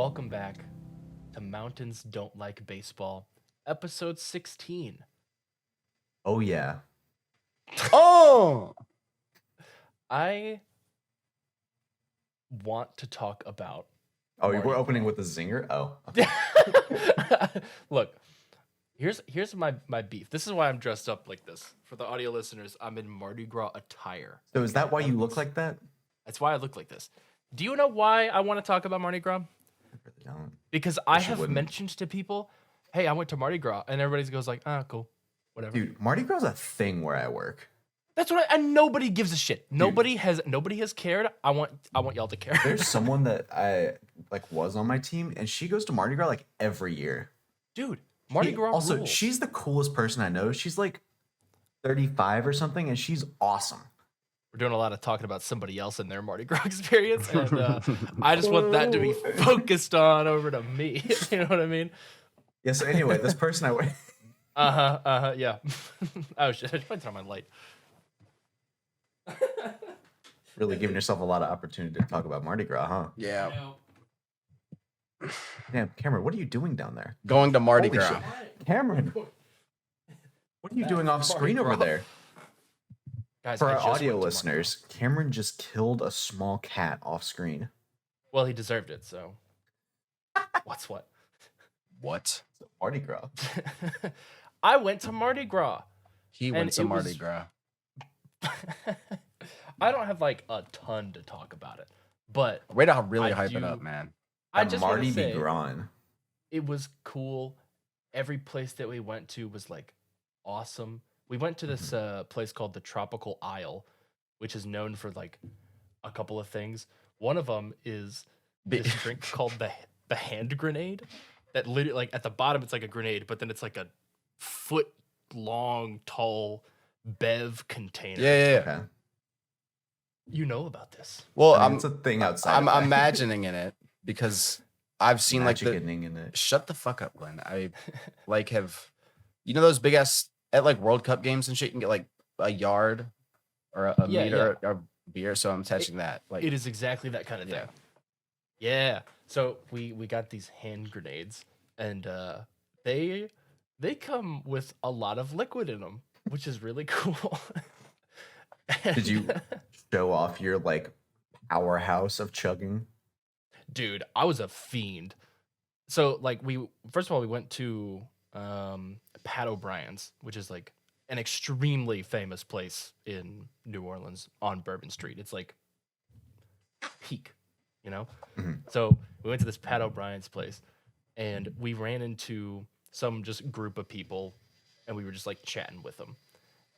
Welcome back to Mountains Don't Like Baseball, episode 16. Oh yeah. Oh, I want to talk about. Oh, Mardi we're opening Gras. with a zinger. Oh, okay. Look, here's my beef. This is why I'm dressed up like this. For the audio listeners, I'm in Mardi Gras attire. So is that why you look like that? That's why I look like this. Do you know why I want to talk about Mardi Gras? I really don't. Because I you have wouldn't. mentioned to people, "Hey, I went to Mardi Gras," and everybody goes like, "Ah, cool, whatever." Dude, Mardi Gras is a thing where I work. That's what and nobody gives a shit. Nobody has cared. I want y'all to care. There's someone that I was on my team, and she goes to Mardi Gras like every year. Dude, Mardi Gras Also, rules. she's the coolest person I know. She's like 35 or something, and she's awesome. We're doing a lot of talking about somebody else and their Mardi Gras experience, and I just want that to be focused on over to me. You know what I mean? Yeah. So anyway, this person Yeah. Oh shit! I just put it on my light. really giving yourself a lot of opportunity to talk about Mardi Gras, huh? yeah. Damn, Cameron, what are you doing down there? Going to Mardi Holy Gras. shit. Cameron, what are you doing off screen over there? Guys, For I our just audio went to Mardi listeners, Cameron just killed a small cat off screen. Gras. Well, he deserved it. So, what's what? What? Mardi Gras. I went to Mardi Gras. He And went to it Mardi was- Gras. I don't have like a ton to talk about it, but Way to really I hype it do- up, man. I That just want Mardi to say be Gras. it was cool. Every place that we went to was like awesome. We went to this place called the Tropical Isle, which is known for like a couple of things. One of them is this drink called the hand grenade. That literally, like at the bottom, it's like a grenade, but then it's like a foot long, tall bev container. Yeah. Okay. You know about this? Well, I mean, it's a thing outside. I'm of that. imagining in it because I've seen like Magic the. ending in it. Shut the fuck up, Glenn. I have, those big ass at like World Cup games and shit. You can get like a yard or a Yeah, meter of beer. So I'm touching that. Like It is exactly that kind of thing. Yeah. Yeah. So we got these hand grenades, and they come with a lot of liquid in them, which is really cool. Did you show off your powerhouse of chugging? Dude, I was a fiend. So like first of all we went to Pat O'Brien's, which is like an extremely famous place in New Orleans on Bourbon Street. It's like peak, you know? Mhm. So we went to this Pat O'Brien's place, and we ran into some just group of people, and we were just like chatting with them.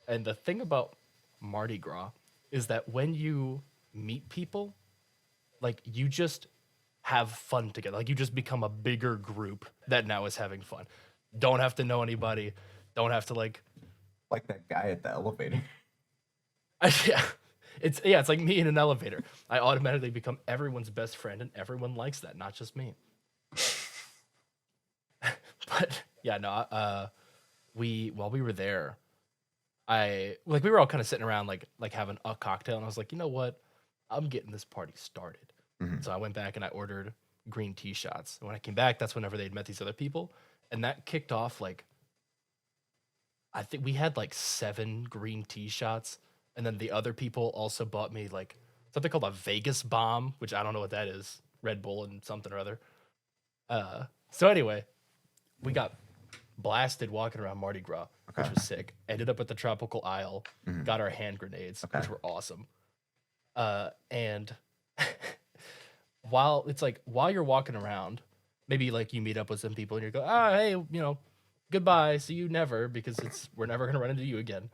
And the thing about Mardi Gras is that when you meet people, like you just have fun together. Like you just become a bigger group that now is having fun. Don't have to know anybody. Don't have to like Like that guy at the elevator. yeah. It's like me in an elevator. I automatically become everyone's best friend, and everyone likes that, not just me. But yeah, no, while we were there, we were all kind of sitting around like having a cocktail, and I was like, you know what? I'm getting this party started. Mhm. So I went back and I ordered green tea shots. And when I came back, that's whenever they'd met these other people. And that kicked off I think we had like 7 green tea shots. And then the other people also bought me like something called a Vegas bomb, which I don't know what that is. Red Bull and something or other. So anyway, we got blasted walking around Mardi Gras, which Okay. was sick. Ended up at the Tropical Isle, Mhm. got our hand grenades, Okay. which were awesome. And while you're walking around, maybe like you meet up with some people and you go, hey, goodbye, see you never, because we're never gonna run into you again.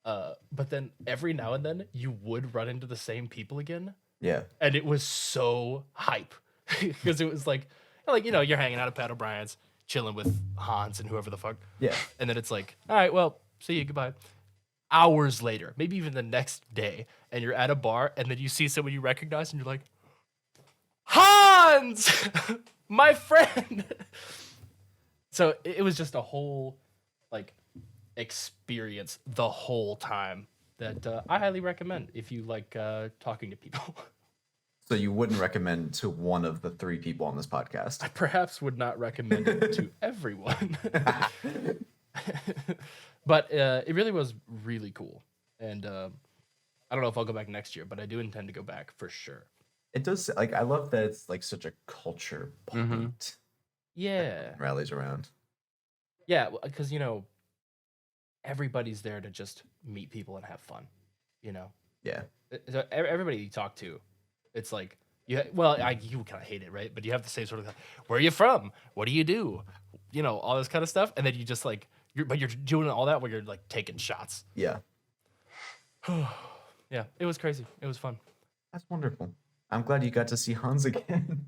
But then every now and then you would run into the same people again, Yeah. and it was so hype because it was like you're hanging out at Pat O'Brien's, chilling with Hans and whoever the fuck, Yeah. and then it's like, all right, well, see you, goodbye. Hours later, maybe even the next day, and you're at a bar, and then you see someone you recognize, and you're like, Hans, my friend. So it was just a whole experience the whole time that I highly recommend if you like talking to people. So you wouldn't recommend to one of the 3 people on this podcast. I perhaps would not recommend it to everyone. But it really was really cool. And I don't know if I'll go back next year, but I do intend to go back for sure. It does, like, I love that it's like such a culture point that Yeah. rallies around. Yeah, because, you know, everybody's there to just meet people and have fun, you know? Yeah. So everybody you talk to, it's like, you kind of hate it, right? But you have the same sort of, where are you from? What do you do? You know, all this kind of stuff. And then you just like, you're doing all that while you're like taking shots. Yeah. Yeah, it was crazy. It was fun. That's wonderful. I'm glad you got to see Hans again.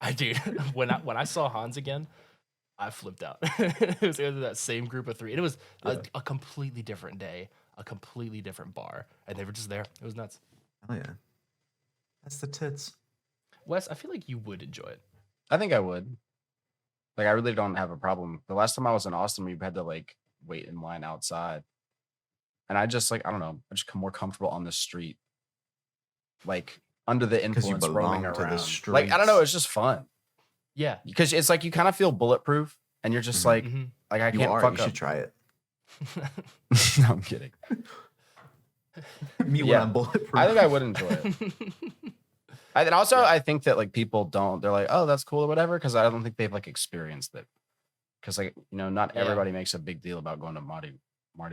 I did. when I saw Hans again, I flipped out. It was that same group of 3. And it was a completely different day, a completely different bar. And they were just there. It was nuts. Oh, yeah. That's the tits. Wes, I feel like you would enjoy it. I think I would. Like, I really don't have a problem. The last time I was in Austin, we had to like wait in line outside. And I just like, I don't know, I just come more comfortable on the street. Like under the 'Cause you influence roaming belong to the around. Like, I don't know, streets. it's just fun. Yeah. Because it's like you kind of feel bulletproof and you're just like I You can't are. fuck You up. should try it. No, I'm kidding. Me when Yeah. I'm bulletproof. I think I would enjoy it. And also, I think that like people don't, they're like, oh, that's cool or whatever, because I don't think they've like experienced it. Because like, you know, not Yeah. everybody makes a big deal about going to Mardi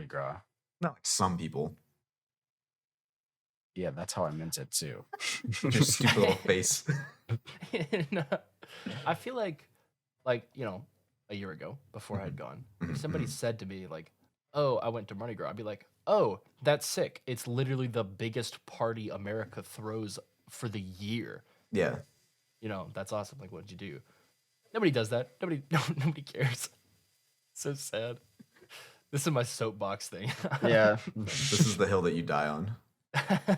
Gras. Not like some people. Yeah, that's how I meant it too. Your stupid little face. No, I feel like, you know, a year ago before I had gone, if somebody said to me like, oh, I went to Mardi Gras, I'd be like, oh, that's sick. It's literally the biggest party America throws for the year. Yeah. You know, that's awesome. Like, what did you do? Nobody does that. Nobody cares. So sad. This is my soapbox thing. Yeah. This is the hill that you die on.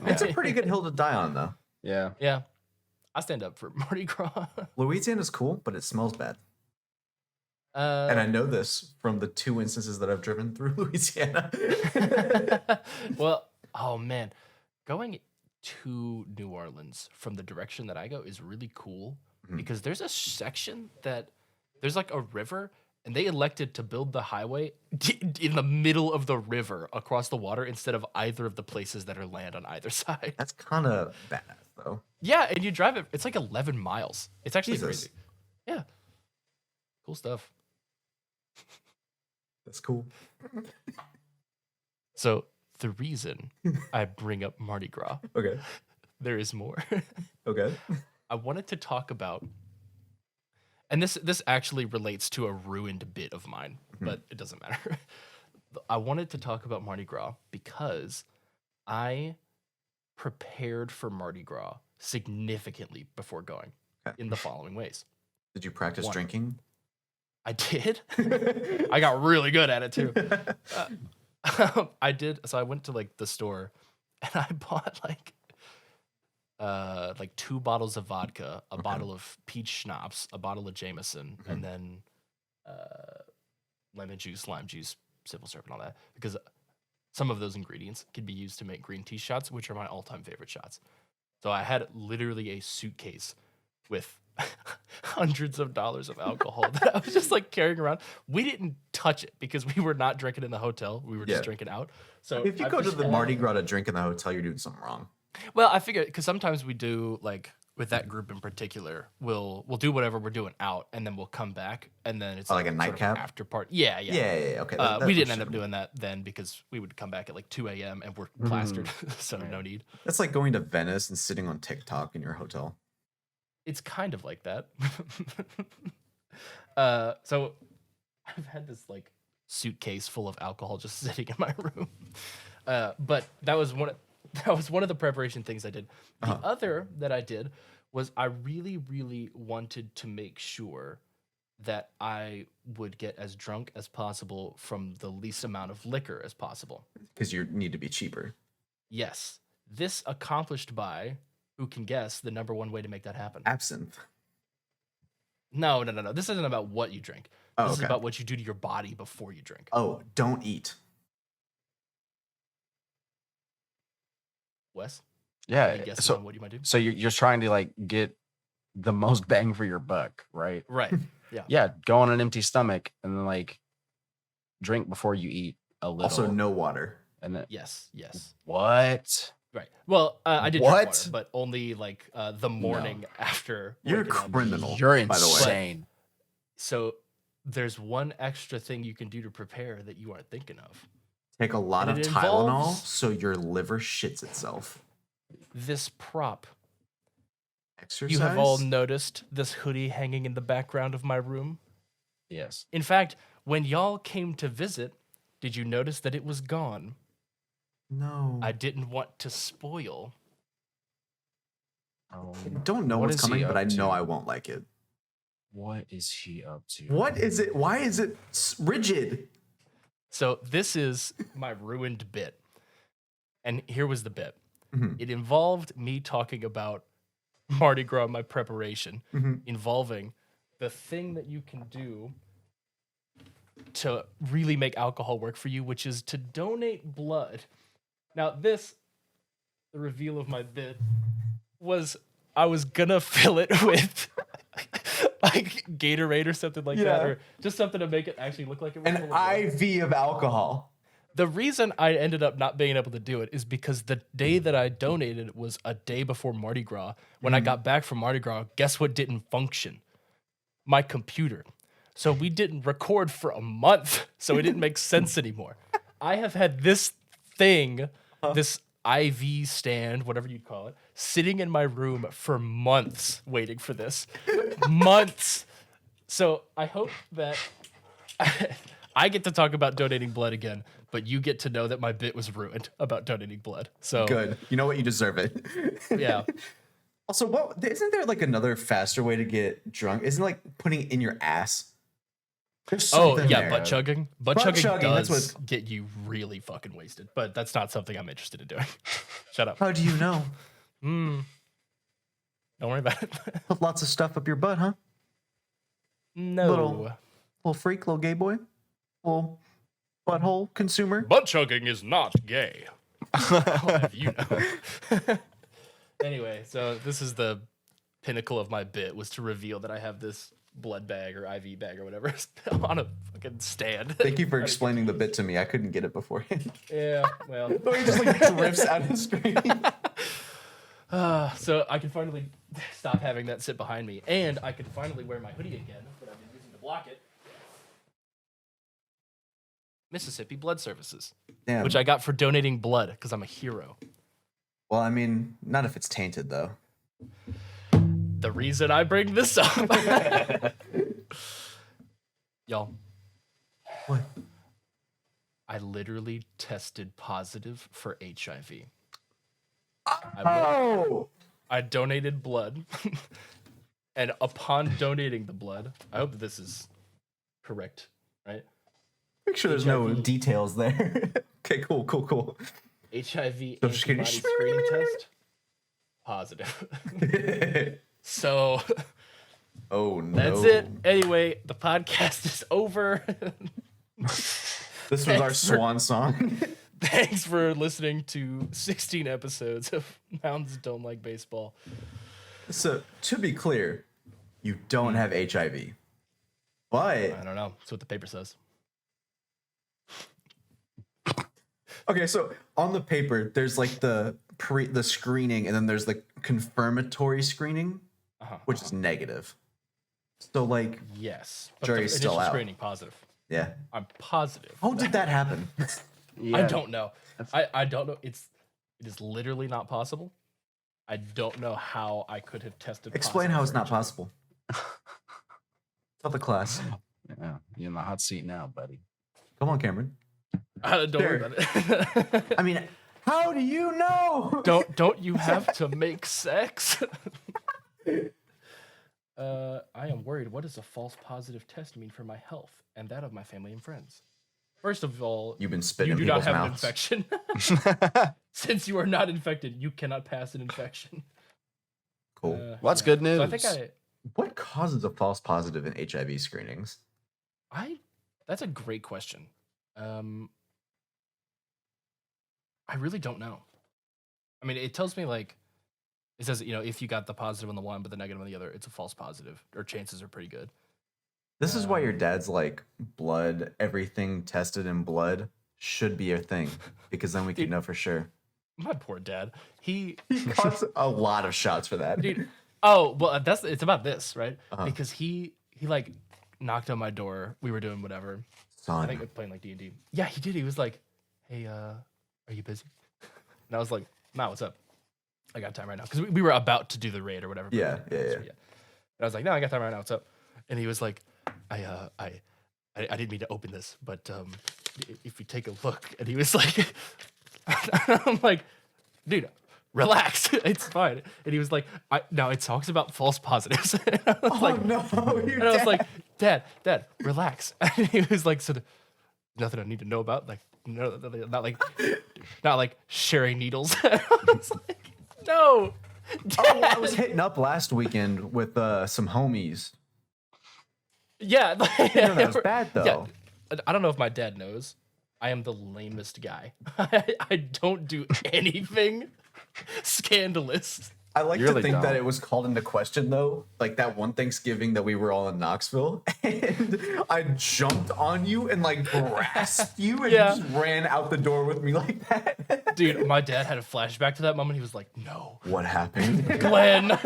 It's a pretty good hill to die on, though. Yeah. Yeah. I stand up for Mardi Gras. Louisiana's cool, but it smells bad. And I know this from the 2 instances that I've driven through Louisiana. Well, oh man, going to New Orleans from the direction that I go is really cool because there's a section that there's like a river and they elected to build the highway in the middle of the river across the water instead of either of the places that are land on either side. That's kind of badass, though. Yeah, and you drive it, it's like 11 miles. It's actually Jesus. crazy. Yeah. Cool stuff. That's cool. So the reason I bring up Mardi Gras, Okay. there is more. Okay. I wanted to talk about, and this actually relates to a ruined bit of mine, but it doesn't matter. I wanted to talk about Mardi Gras because I prepared for Mardi Gras significantly before going in the following ways. Did you practice 1, drinking? I did. I got really good at it too. I did. So I went to like the store and I bought like 2 bottles of vodka, a bottle of peach schnapps, a bottle of Jameson, and then lemon juice, lime juice, simple syrup, and all that. Because some of those ingredients can be used to make green tea shots, which are my all-time favorite shots. So I had literally a suitcase with hundreds of dollars of alcohol that I was just like carrying around. We didn't touch it because we were not drinking in the hotel. We were just drinking out. So If you I go to just the had- Mardi Gras to drink in the hotel, you're doing something wrong. Well, I figured because sometimes we do like with that group in particular, we'll do whatever we're doing out, and then we'll come back, and then it's Oh, like a sort of nightcap? after party. Yeah. Yeah. Okay. We didn't end up doing that then because we would come back at like 2 a.m. and we're plastered, so no need. That's like going to Venice and sitting on TikTok in your hotel. It's kind of like that. So I've had this like suitcase full of alcohol just sitting in my room. But that was one of the preparation things I did. The other that I did was I really, really wanted to make sure that I would get as drunk as possible from the least amount of liquor as possible. Because you need to be cheaper. Yes. This accomplished by, who can guess, the number one way to make that happen? Absinthe. No. This isn't about what you drink. Oh, This is okay. about what you do to your body before you drink. Oh, don't eat. Wes? Yeah. Any guesses on what you might do? So you're trying to like get the most bang for your buck, right? Right. Yeah. Yeah. Go on an empty stomach and then like drink before you eat a little. Also, no water. And then Yes. what? Right. Well, I did drink What? water, but only like the morning after. You're a waking up. criminal. You're by the way. insane. So there's one extra thing you can do to prepare that you aren't thinking of. Take a lot of And it Tylenol involves- so your liver shits itself. This prop. Exercise. You have all noticed this hoodie hanging in the background of my room. Yes. In fact, when y'all came to visit, did you notice that it was gone? No. I didn't want to spoil. Oh, I don't know What what's is he coming, but I up know to? I won't like it. what is he up to? What is it? Why is it rigid? So this is my ruined bit. And here was the bit. Mhm. It involved me talking about Mardi Gras, my preparation, Mhm. involving the thing that you can do to really make alcohol work for you, which is to donate blood. Now, the reveal of my bit was I was gonna fill it with like Gatorade or something like that, Yeah. or just something to make it actually look like it was An full of blood. IV of alcohol. The reason I ended up not being able to do it is because the day that I donated was a day before Mardi Gras. When I got back from Mardi Gras, guess what didn't function? My computer. So we didn't record for a month, so it didn't make sense anymore. I have had this thing, this IV stand, whatever you'd call it, sitting in my room for months waiting for this. Months. So I hope that I get to talk about donating blood again, but you get to know that my bit was ruined about donating blood. So Good. You know what? You deserve it. yeah. Also, what isn't there like another faster way to get drunk? Isn't it like putting it in your ass? There's Oh something yeah, there. butt chugging. Butt Butt chugging chugging, that's does what get you really fucking wasted, but that's not something I'm interested in doing. Shut up. How do you know? Don't worry about it. Put lots of stuff up your butt, huh? No. Little freak, little gay boy, little butthole consumer. Butt chugging is not gay. I'll have you know. Anyway, so this is the pinnacle of my bit, was to reveal that I have this blood bag or IV bag or whatever on a fucking stand. Thank you for explaining the bit to me. I couldn't get it beforehand. Yeah, well. The way it just like drifts out of the screen. So I can finally stop having that sit behind me, and I can finally wear my hoodie again that I've been using to block it. Mississippi Blood Services, Damn. which I got for donating blood because I'm a hero. Well, I mean, not if it's tainted though. The reason I bring this up, y'all, What? I literally tested positive for HIV. Oh. I donated blood, and upon donating the blood, I hope that this is correct, right? Make sure there's no HIV. details there. Okay, cool. HIV I'm just kidding. antibody screening test positive. So Oh no. that's it. Anyway, the podcast is over. This was our swan song. Thanks for listening to 16 episodes of Mountains Don't Like Baseball. So, to be clear, you don't have HIV. But I don't know. That's what the paper says. okay, so on the paper, there's like the screening, and then there's the confirmatory screening, which is negative. So like, Yes. But Jury's the still initial out. screening positive. yeah. I'm positive. How did that happen? I don't know. I don't know. It is literally not possible. I don't know how I could have tested. Explain how it's not positive possible. Tell the class. Yeah, you're in the hot seat now, buddy. Come on, Cameron. for HIV. Don't worry about it. I mean, how do you know? Don't you have to make sex? I am worried. What does a false positive test mean for my health and that of my family and friends? First of all, You've been spitting you in do not people's have an mouths. infection. Since you are not infected, you cannot pass an infection. Cool. Well, that's good news. So I think What causes a false positive in HIV screenings? that's a great question. I really don't know. I mean, it tells me like it says, if you got the positive on the one but the negative on the other, it's a false positive, or chances are pretty good. This is why your dad's like blood, everything tested in blood should be a thing, because then we can Dude. know for sure. My poor dad. He Costs a lot of shots for that. dude. Oh, well, it's about this, right? Uh-huh. Because he like knocked on my door. We were doing whatever. Son. I think we were playing like D&D. Yeah, he did. He was like, "Hey, are you busy?" And I was like, "Nah, what's up? I got time right now." Because we were about to do the raid or whatever. Yeah. And I was like, "No, I got time right now. What's up?" And he was like, I didn't mean to open this, but if you take a look," and he was like, I'm like, "Dude, relax, it's fine." And he was like, "Now it talks about false positives." And I was like, no! and I was like, Dad, relax." And he was like, "So, nothing I need to know about, like, no, not like sharing needles." And I was like, "No, Dad." I was hitting up last weekend with some homies. Yeah, That was bad though. Yeah, I don't know if my dad knows. I am the lamest guy. I don't do anything scandalous. I like You to really think that don't. it was called into question though. Like that one Thanksgiving that we were all in Knoxville, and I jumped on you and like grasped you, and Yeah. you just ran out the door with me like that. Dude, my dad had a flashback to that moment. He was like, "No, What happened? Glenn."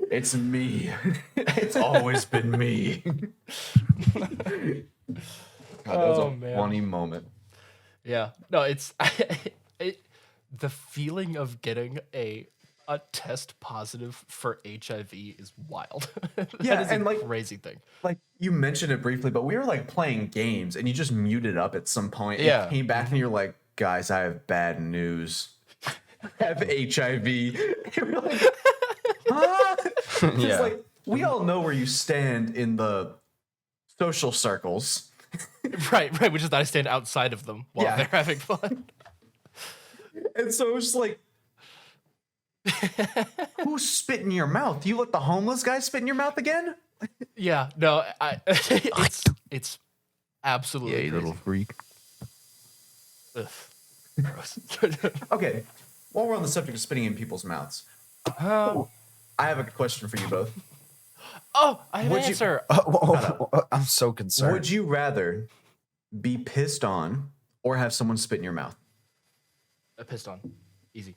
It's me. It's always been me. God, that was Oh, a man. funny moment. Yeah. No, it's the feeling of getting a test positive for HIV is wild. Yeah, That is a and, like, crazy thing. Like you mentioned it briefly, but we were like playing games, and you just muted up at some point. And Yeah. you came back and you're like, "Guys, I have bad news. I have HIV." And we're like, huh? Just Yeah. like we all know where you stand in the social circles. Right, which is that I stand outside of them while Yeah. they're having fun. And so it was just like, who's spit in your mouth? You let the homeless guy spit in your mouth again? Yeah, no, it's absolutely crazy. freak. Ugh, gross. Okay, while we're on the subject of spitting in people's mouths, I have a question for you both. Oh, I have an Would you- answer. I'm so concerned. Would you rather be pissed on or have someone spit in your mouth? Pissed on. Easy.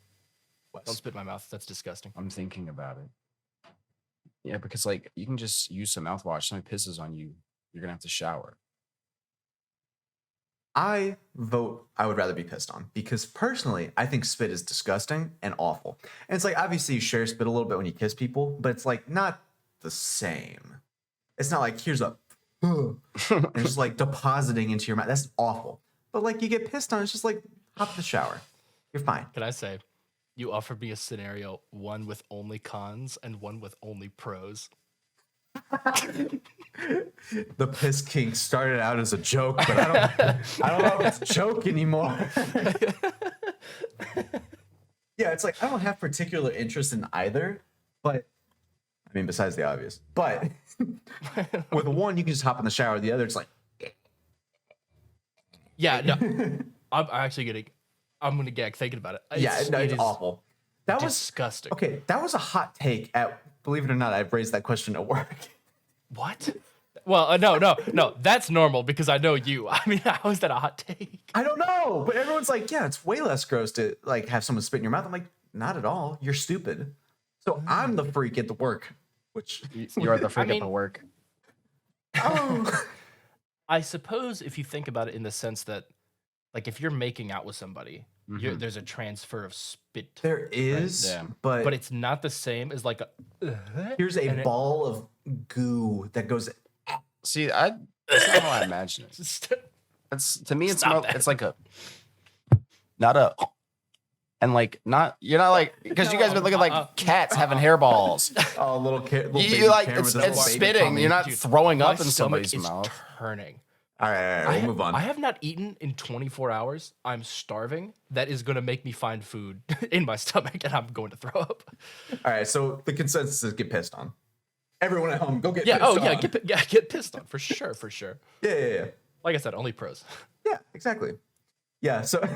Don't spit in my mouth. That's disgusting. I'm thinking about it. Yeah, because like you can just use some mouthwash. Somebody pisses on you, you're gonna have to shower. I vote I would rather be pissed on, because personally, I think spit is disgusting and awful. And it's like, obviously you share spit a little bit when you kiss people, but it's like not the same. It's not like here's a and it's just like depositing into your mouth. That's awful. But like you get pissed on, it's just like hop in the shower. You're fine. Can I say, you offered me a scenario, one with only cons and one with only pros. The piss kink started out as a joke, but I don't know if it's a joke anymore. Yeah, it's like I don't have particular interest in either, but I mean, besides the obvious. But with one, you can just hop in the shower. The other, it's like, Yeah, no, I'm actually gonna gag thinking about it. yeah, no, it's is awful. That was disgusting. okay. That was a hot take. Believe it or not, I've raised that question at work. What? Well, no. That's normal because I know you. I mean, how is that a hot take? I don't know, but everyone's like, yeah, it's way less gross to like have someone spit in your mouth. I'm like, not at all. You're stupid. So I'm the freak at the work, which You are the freak mean- at the work. oh, I suppose if you think about it in the sense that, like, if you're making out with somebody, Mhm. there's a transfer of spit, there is, Yeah. but it's not the same as like here's a and it- ball of goo that goes. See, that's not how I imagine it. Just- It's to me, it's Stop more, that. it's like a not a and like not you're not like because you guys been looking like cats having hairballs. Oh, little kid, little baby You like Karen it's with a little baby spitting. tummy. You're not Dude, throwing my up in stomach somebody's is mouth. turning. All right, we'll move on. I have not eaten in 24 hours. I'm starving. That is going to make me find food in my stomach, and I'm going to throw up. All right, so the consensus is get pissed on. Everyone at home, go get Yeah. pissed Oh, yeah. on. Get pissed on for sure. For sure. Yeah. Like I said, only pros. Yeah, exactly. Yeah, so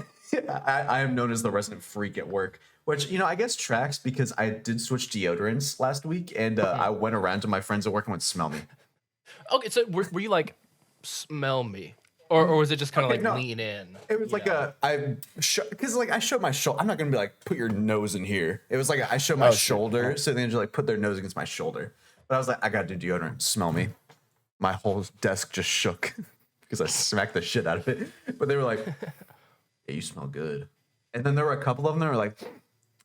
I am known as the resident freak at work, which, I guess tracks because I did switch deodorants last week, and I went around to my friends at work and went, smell me. Okay, so were you like, smell me? Or was it just kind of Okay, like no. lean in? It was like because like I showed my shoulder. I'm not gonna be like, put your nose in here. It was like I showed my Oh, shit. shoulder, so they just like put their nose against my shoulder. But I was like, I gotta do deodorant. Smell me. My whole desk just shook because I smacked the shit out of it. But they were like, hey, you smell good. And then there were a couple of them that were like,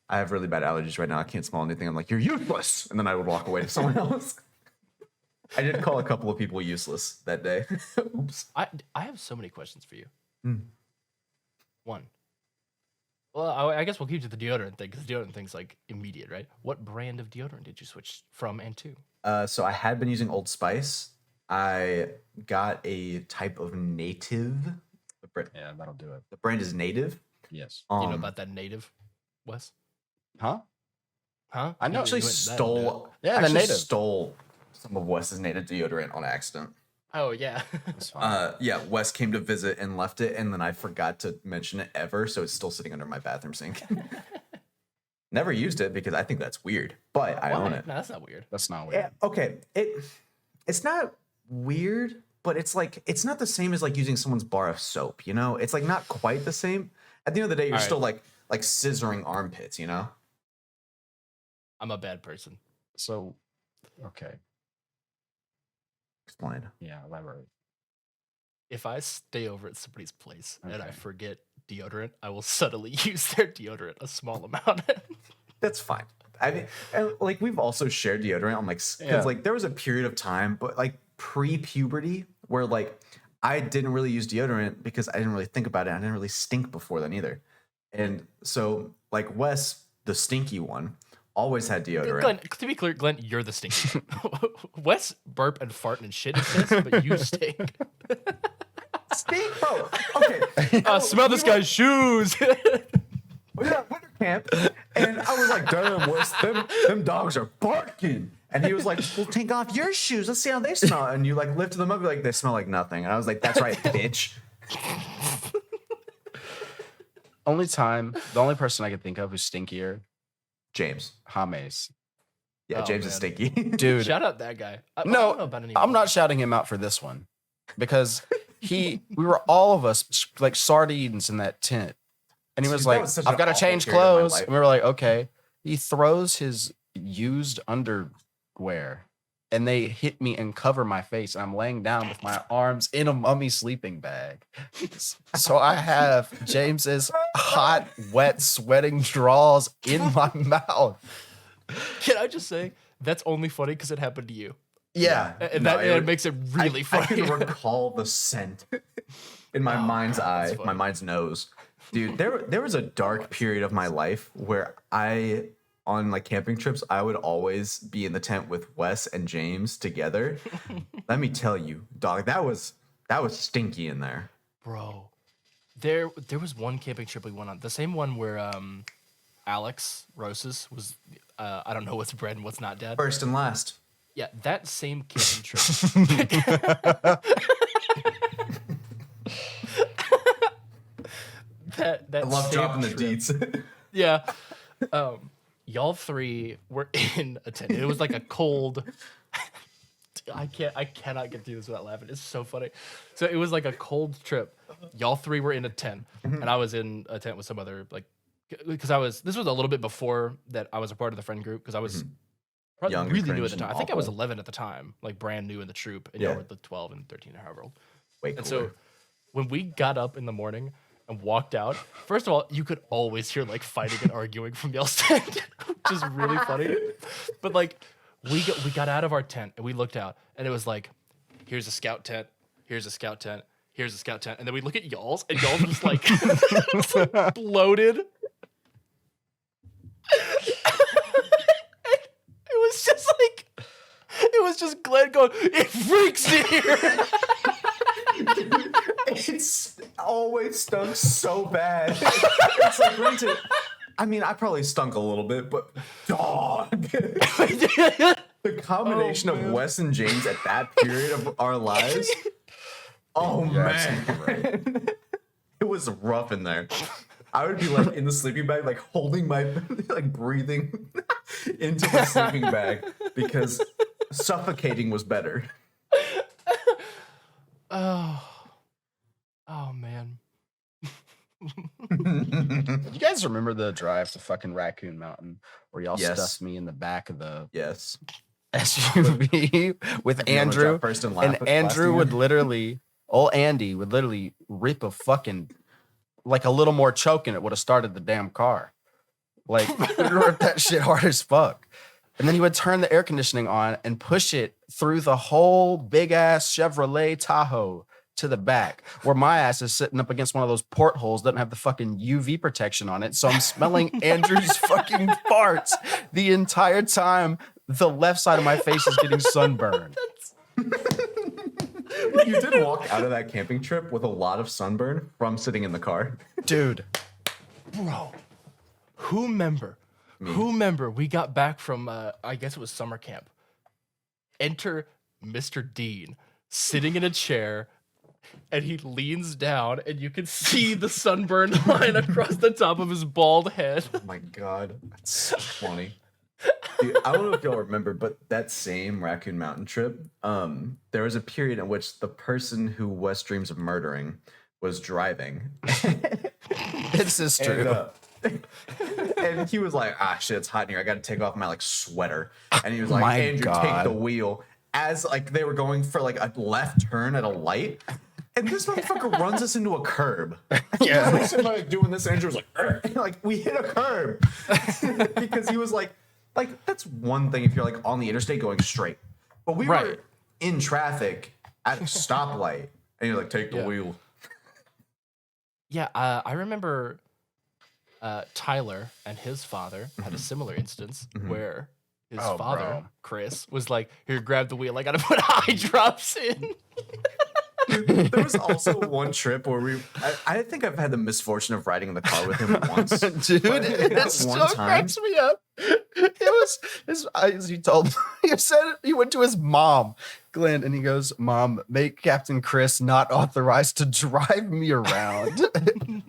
I have really bad allergies right now. I can't smell anything. I'm like, you're useless. And then I would walk away to someone else. I did call a couple of people useless that day. Oops. I have so many questions for you. Mm. One. Well, I guess we'll keep to the deodorant thing because the deodorant thing's like immediate, right? What brand of deodorant did you switch from and to? So I had been using Old Spice. I got a type of native. Yeah, that'll do it. The brand is Native. Yes. Do you know about that native, Wes? Huh? Huh? I know. Actually stole. Yeah, the actually Native. stole some of Wes's Native deodorant on accident. Oh yeah. That's fine. Yeah, Wes came to visit and left it, and then I forgot to mention it ever, so it's still sitting under my bathroom sink. Never used it because I think that's weird, but I own it. No, that's not weird. That's not weird. Yeah, okay, it's not weird, but it's like it's not the same as like using someone's bar of soap. It's like not quite the same. At the end of the day, you're All right. still like scissoring armpits. I'm a bad person. So, okay. Explain. Yeah, elaborate. If I stay over at somebody's place and I Okay. forget deodorant, I will subtly use their deodorant a small amount. That's fine. I mean, and, like we've also shared deodorant on because Yeah. like there was a period of time, but like pre-puberty where like I didn't really use deodorant because I didn't really think about it. I didn't really stink before then either. And so like Wes, the stinky one, always had deodorant. Glenn, to be clear, Glenn, you're the stinky one. Wes burp and fart and shit and piss, but you stink. Stink, bro. Okay. Smell this guy's shoes. We were at winter camp, and I was like, damn, Wes, them dogs are barking. And he was like, well, take off your shoes. Let's see how they smell. And you like lifted them up, you're like, they smell like nothing. And I was like, that's right, bitch. The only person I could think of who's stinkier, James. James. Yeah, Oh, James is man. stinky. Dude, Shout out that guy. I No, don't know about any I'm not shouting him out for this one because we were all of us like sardines in that tent. And he was Dude, that like, was such I've an got to awful change period of my clothes. life. And we were like, okay. He throws his used underwear and they hit me and cover my face. And I'm laying down with my arms in a mummy sleeping bag. So I have James's hot, wet, sweating draws in my mouth. Can I just say that's only funny because it happened to you, Yeah. and No, that makes it really I funny. can recall the scent in my mind's God, that's eye, my funny. mind's nose. Dude, there was a dark period of my life where on like camping trips, I would always be in the tent with Wes and James together. Let me tell you, dog, that was stinky in there. Bro, there was one camping trip we went on, the same one where Alex Rosas was I don't know what's bread and what's not dead. First and last. Yeah, that same camping trip. that I love same dropping the trip- deets. Yeah. Y'all three were in a tent. It was like a cold. I cannot get through this without laughing. It's so funny. So it was like a cold trip. Y'all three were in a tent, and I was in a tent with some other because this was a little bit before that I was a part of the friend group because I was probably Young, really new at cringe, the and time. I think I was awful. 11 at the time, like brand new in the troop, and Yeah. y'all were the 12 and 13 or however old. Way And cooler. so when we got up in the morning and walked out, first of all, you could always hear like fighting and arguing from y'all's tent, which is really funny. But like we got out of our tent and we looked out and it was like, here's a scout tent, here's a scout tent, here's a scout tent. And then we look at y'all's and y'all's just like it's like bloated. It was just like Glenn going, it freaks in here. It's always stunk so bad. It's like granted, I mean, I probably stunk a little bit, but dog. The combination of man. Wes and James at that period of our lives. Oh You're man, absolutely right. it was rough in there. I would be like in the sleeping bag, like holding my, like breathing into the sleeping bag because suffocating was better. Oh man. You guys remember the drive to fucking Raccoon Mountain where y'all Yes. stuffed me in the back of the Yes. SUV with You wanna Andrew? drop first and laugh And at Andrew would blasting literally, old Andy would literally rip a fucking, like a little more choke and it would have started the damn car. Like, he would rip that shit hard as fuck. And then he would turn the air conditioning on and push it through the whole big ass Chevrolet Tahoe to the back, where my ass is sitting up against one of those portholes, doesn't have the fucking UV protection on it. So I'm smelling Andrew's fucking farts the entire time. The left side of my face is getting sunburned. You did walk out of that camping trip with a lot of sunburn from sitting in the car. Dude. Bro, who remember we got back from I guess it was summer camp. Enter Mr. Dean sitting in a chair, and he leans down and you can see the sunburn line across the top of his bald head. Oh my god, that's so funny. Dude, I don't know if y'all remember, but that same Raccoon Mountain trip, there was a period in which the person who Wes dreams of murdering was driving. This is true. And he was like, ah, shit, it's hot in here. I got to take off my like sweater. And he was like, My Andrew, take God. the wheel. As like they were going for like a left turn at a light. And this motherfucker runs us into a curb. Yeah. Like, somebody doing this, Andrew was like, and, like we hit a curb. Because he was like, that's one thing if you're like on the interstate going straight. But we were Right. in traffic at a stoplight. And you're like, take the wheel. Yeah, I remember Tyler and his father had Mm-hmm. a similar instance where his Oh, father, bro. Chris, was like, here, grab the wheel. I got to put eye drops in. There was also one trip where I think I've had the misfortune of riding in the car with him once. Dude, But it that still one time- cracks me up. It was as he told me, he said he went to his mom, Glenn, and he goes, Mom, make Captain Chris not authorized to drive me around. And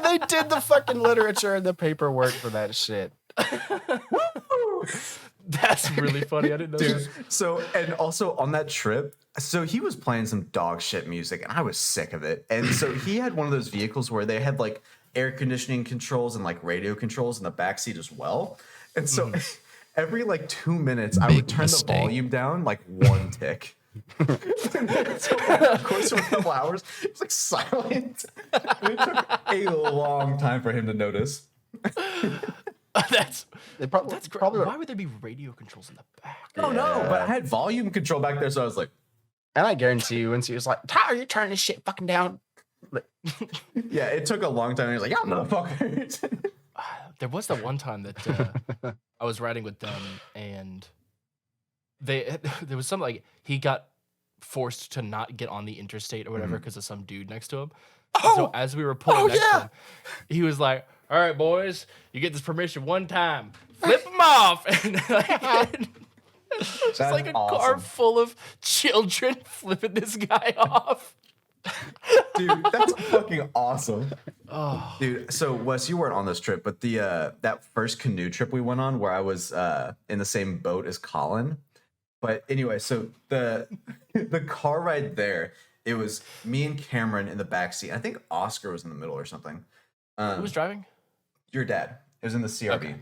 they did the fucking literature and the paperwork for that shit. That's really funny. I didn't know Dude, that. so and also on that trip, so he was playing some dog shit music and I was sick of it. And so he had one of those vehicles where they had like air conditioning controls and like radio controls in the backseat as well. And so every like 2 minutes I Big would turn mistake. the volume down like one tick. So of course for a couple hours, it was like silent. And it took a long time for him to notice. That's That's great. probably. Why would there be radio controls in the back? Oh no, but I had volume control back there, so I was like, And I guarantee you, once he was like, Tyler, you're turning this shit fucking down. yeah, it took a long time. He was like, yeah, motherfuckers. There was that one time that I was riding with them, and there was something like he got forced to not get on the interstate or whatever because of some dude next to him. And so as we were pulling next to him, he was like, "All right, boys, you get this permission one time, flip them off." And like, it's just That's like a car awesome. full of children flipping this guy off. Dude, that's fucking awesome. Oh, Dude, so Wes, you weren't on this trip, but the that first canoe trip we went on where I was in the same boat as Colin. But anyway, so the car ride there, it was me and Cameron in the backseat. I think Oscar was in the middle or something. who was driving? Your dad. It was in the CRV. Okay.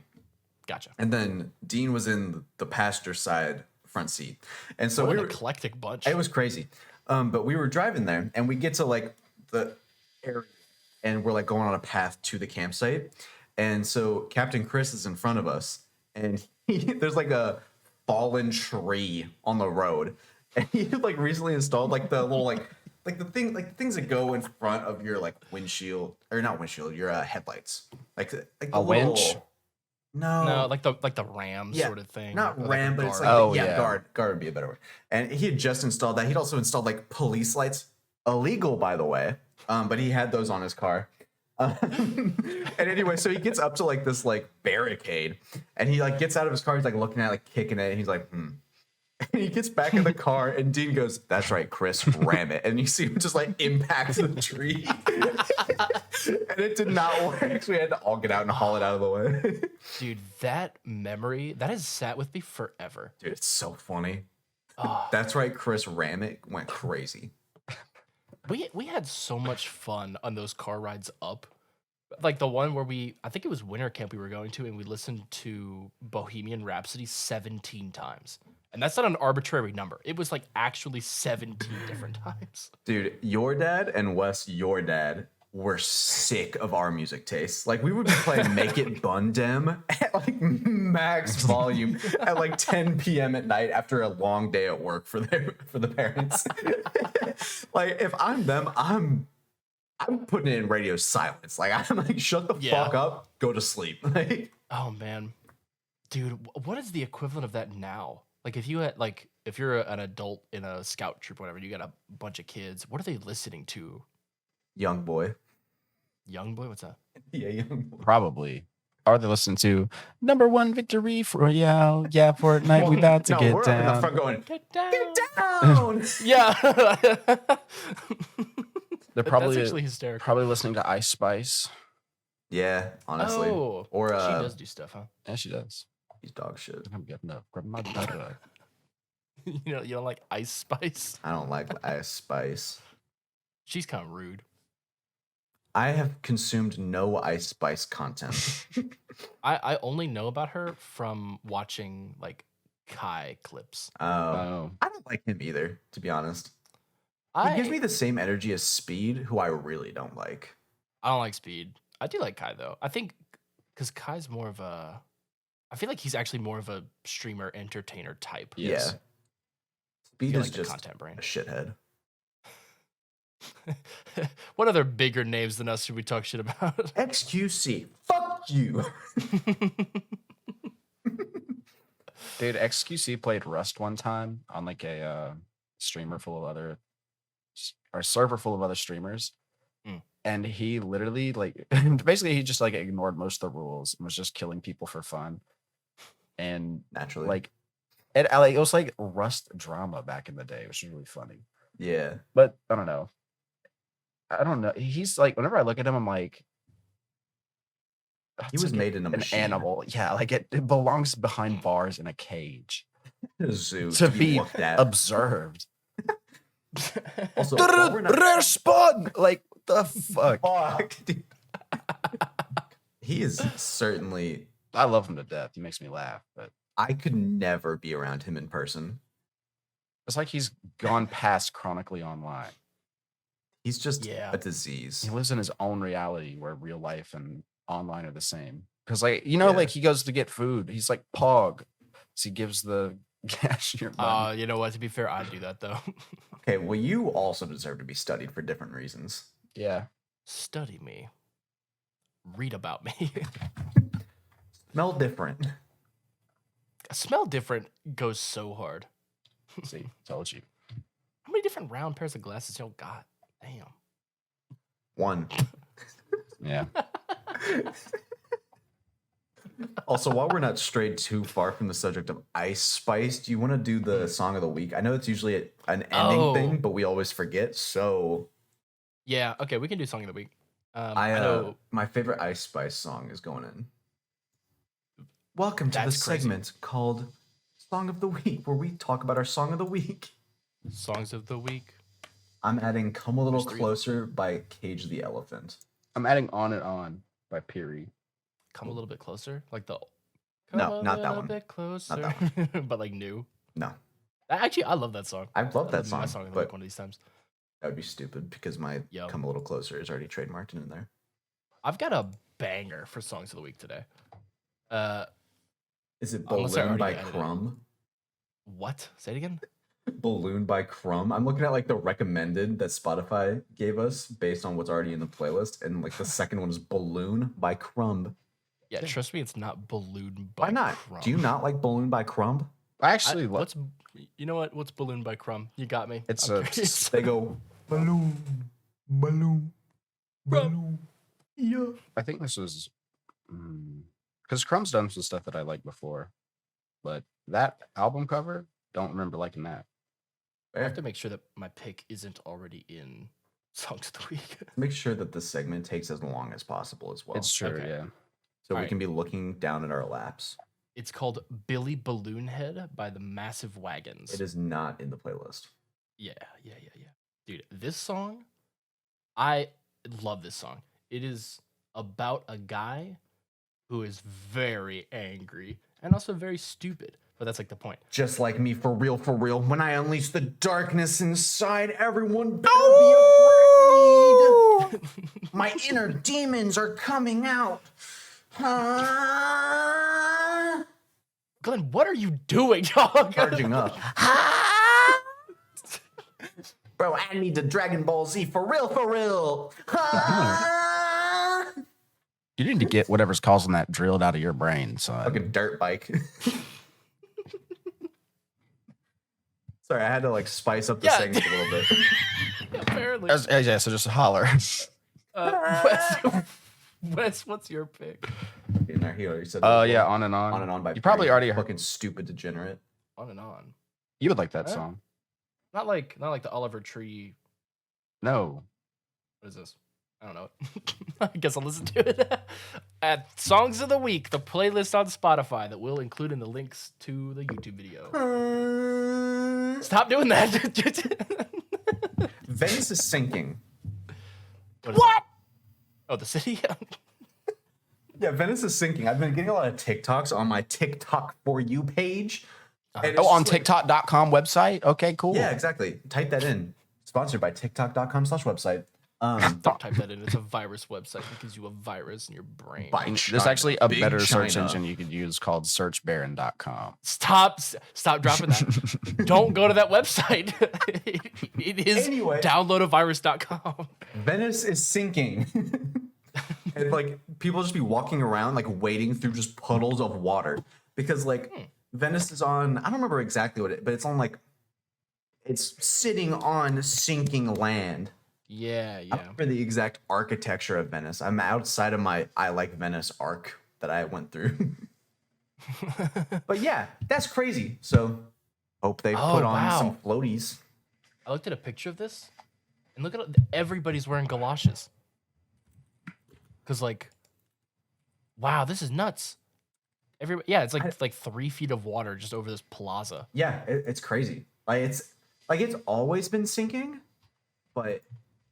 Gotcha. And then Dean was in the passenger side front seat. And so What we an were eclectic bunch. it was crazy. But we were driving there and we get to like the area and we're like going on a path to the campsite. And so Captain Chris is in front of us and there's like a fallen tree on the road. And he had like recently installed like the little like the things that go in front of your like windshield or not windshield, your headlights. Like the A winch? little- No, No, like the ram Yeah, sort of thing. not or like a ram, but it's like guard. Oh, yeah, yeah. guard would be a better word. And he had just installed that. He'd also installed like police lights, illegal by the way, but he had those on his car. And anyway, so he gets up to like this like barricade, and he like gets out of his car. He's like looking at it, like kicking it, and he's like, And he gets back in the car, and Dean goes, "That's right, Chris, ram it." And you see him just like impact the tree. And it did not work. So we had to all get out and haul it out of the way. Dude, that memory, that has sat with me forever. Dude, it's so funny. Oh, That's right, Chris, ram it went crazy. we had so much fun on those car rides up. Like the one where I think it was winter camp we were going to, and we listened to Bohemian Rhapsody 17 times. And that's not an arbitrary number. It was like actually 17 different times. Dude, your dad and Wes, your dad, were sick of our music tastes. Like we would be playing Make It Bundem at like max volume at like 10 p.m. at night after a long day at work for the parents. Like if I'm them, I'm putting it in radio silence. Like I'm like, shut the fuck up, go to sleep. Like, oh man, dude, what is the equivalent of that now? Like if you're an adult in a scout troop, or whatever, you got a bunch of kids. What are they listening to? Young boy. Young boy, what's that? Yeah, young boy. Probably. Are they listening to #1 victory for Royale? Yeah, Fortnite, we about to No, get we're down. up in the front going, Get down. get down. Yeah. They're probably That's actually hysterical. probably listening to Ice Spice. Yeah, honestly. Oh, Or she does do stuff, huh? Yeah, she does. he's dog shit. I'm getting up. Grab my butter. You don't like Ice Spice? I don't like Ice Spice. She's kind of rude. I have consumed no Ice Spice content. I only know about her from watching like Kai clips. Oh. I don't like him either, to be honest. He I gives me the same energy as Speed, who I really don't like. I don't like Speed. I do like Kai though. I think because Kai's more of a. I feel like he's actually more of a streamer entertainer type. Yes. Yeah. Speed You're is like the just content brain. a shithead. What other bigger names than us should we talk shit about? XQC. Fuck you. Dude, XQC played Rust one time on like a streamer full of other or server full of other streamers. Mm. And he literally like basically he just like ignored most of the rules and was just killing people for fun. And Naturally. like it was like Rust drama back in the day, which was really funny. Yeah. But I don't know. He's like whenever I look at him, I'm like He was made in a an machine. animal. Yeah, like it belongs behind bars in a cage A zoo to be looked at. observed. Also, while we're not- Rare spawn! Like, the fuck? Fuck, dude. He is certainly. I love him to death. He makes me laugh, but I could never be around him in person. it's like he's gone past chronically online. He's just Yeah. a disease. He lives in his own reality where real life and online are the same. Because, like, Yeah. like he goes to get food. He's like Pog. So he gives the cashier money. You know what? To be fair, I do that though. Okay, well, you also deserve to be studied for different reasons. Yeah. Study me. Read about me. Smell different. Smell different goes so hard. See, told you. How many different round pairs of glasses y'all got? Damn. One. Yeah. Also, while we're not strayed too far from the subject of Ice Spice, do you want to do the song of the week? I know it's usually an ending Oh. thing, but we always forget. So Yeah. Okay, we can do song of the week. I know. my favorite Ice Spice song is going in. Welcome to the That's crazy. segment called Song of the Week, where we talk about our song of the week. Songs of the week. I'm adding "Come a Little There's three. Closer" by Cage the Elephant. I'm adding On and On by Piri. Come a little bit closer, like the. No, Come a not that little one. Bit closer, that but like new. No, Actually, I love that song. I love That'll that be song, My song of the but week one of these times. that would be stupid because my Yo. "Come a Little Closer" is already trademarked in there. I've got a banger for songs of the week today. Is it Unless I "Balloon" already by edited it. Crumb? What? Say it again. "Balloon" by Crumb. I'm looking at like the recommended that Spotify gave us based on what's already in the playlist, and like the second one is "Balloon" by Crumb. Yeah, Yeah. trust me, it's not Balloon by Why not? Crumb. Do you not like "Balloon" by Crumb? I actually love What's you know what? What's Balloon by Crumb? You got me. It's I'm a curious. They go balloon, balloon, balloon. Yeah. I think this was because Crumb's done some stuff that I liked before, but that album cover don't remember liking that. I have Fair. to make sure that my pick isn't already in songs of the week. Make sure that the segment takes as long as possible as well. It's true, okay. yeah. So we Alright. can be looking down at our laps. It's called Billy Balloonhead by the Massive Wagons. It is not in the playlist. Yeah. Dude, this song, I love this song. It is about a guy who is very angry and also very stupid. But that's like the point. Just like me, for real, for real. When I unleash the darkness inside, everyone better be afraid. My inner demons are coming out. Glenn, what are you doing, dog? Charging up. Bro, I need the Dragon Ball Z for real, for real. You need to get whatever's causing that drilled out of your brain, son. Like a dirt bike. Sorry, I had to like spice up the Yeah. segment a little bit. Apparently. Yeah, so just holler. Wes, what's your pick? In our hero, you said. Yeah, on and on. On and on by. You probably Pretty already heard. fucking stupid degenerate. On and on. You would like that Huh? song. Not like the Oliver Tree. No. What is this? I don't know. I guess I'll listen to it. At Songs of the Week, the playlist on Spotify that we'll include in the links to the YouTube video. Stop doing that. Venice is sinking. What? Is that? Oh, the city? Yeah, Venice is sinking. I've been getting a lot of TikToks on my TikTok for you page. And it's Oh, on just like- TikTok.com website? Okay, cool. Yeah, exactly. Type that in. Sponsored by TikTok.com/website. Don't type that in. It's a virus website. It gives you a virus in your brain. By There's China. actually a Big better search China. engine you could use called searchbaron.com. Stop dropping that. Don't go to that website. It is Anyway. downloadavirus.com. Venice is sinking. And like people just be walking around like wading through just puddles of water because like Venice is on, I don't remember exactly what but it's on like, it's sitting on sinking land. Yeah. I don't remember the exact architecture of Venice. I'm outside of my I Like Venice arc that I went through. But yeah, that's crazy. So hope they Oh, put on wow. some floaties. I looked at a picture of this, and look at everybody's wearing galoshes. Cause like, wow, this is nuts. It's like 3 feet of water just over this plaza. Yeah, it's crazy. It's always been sinking, but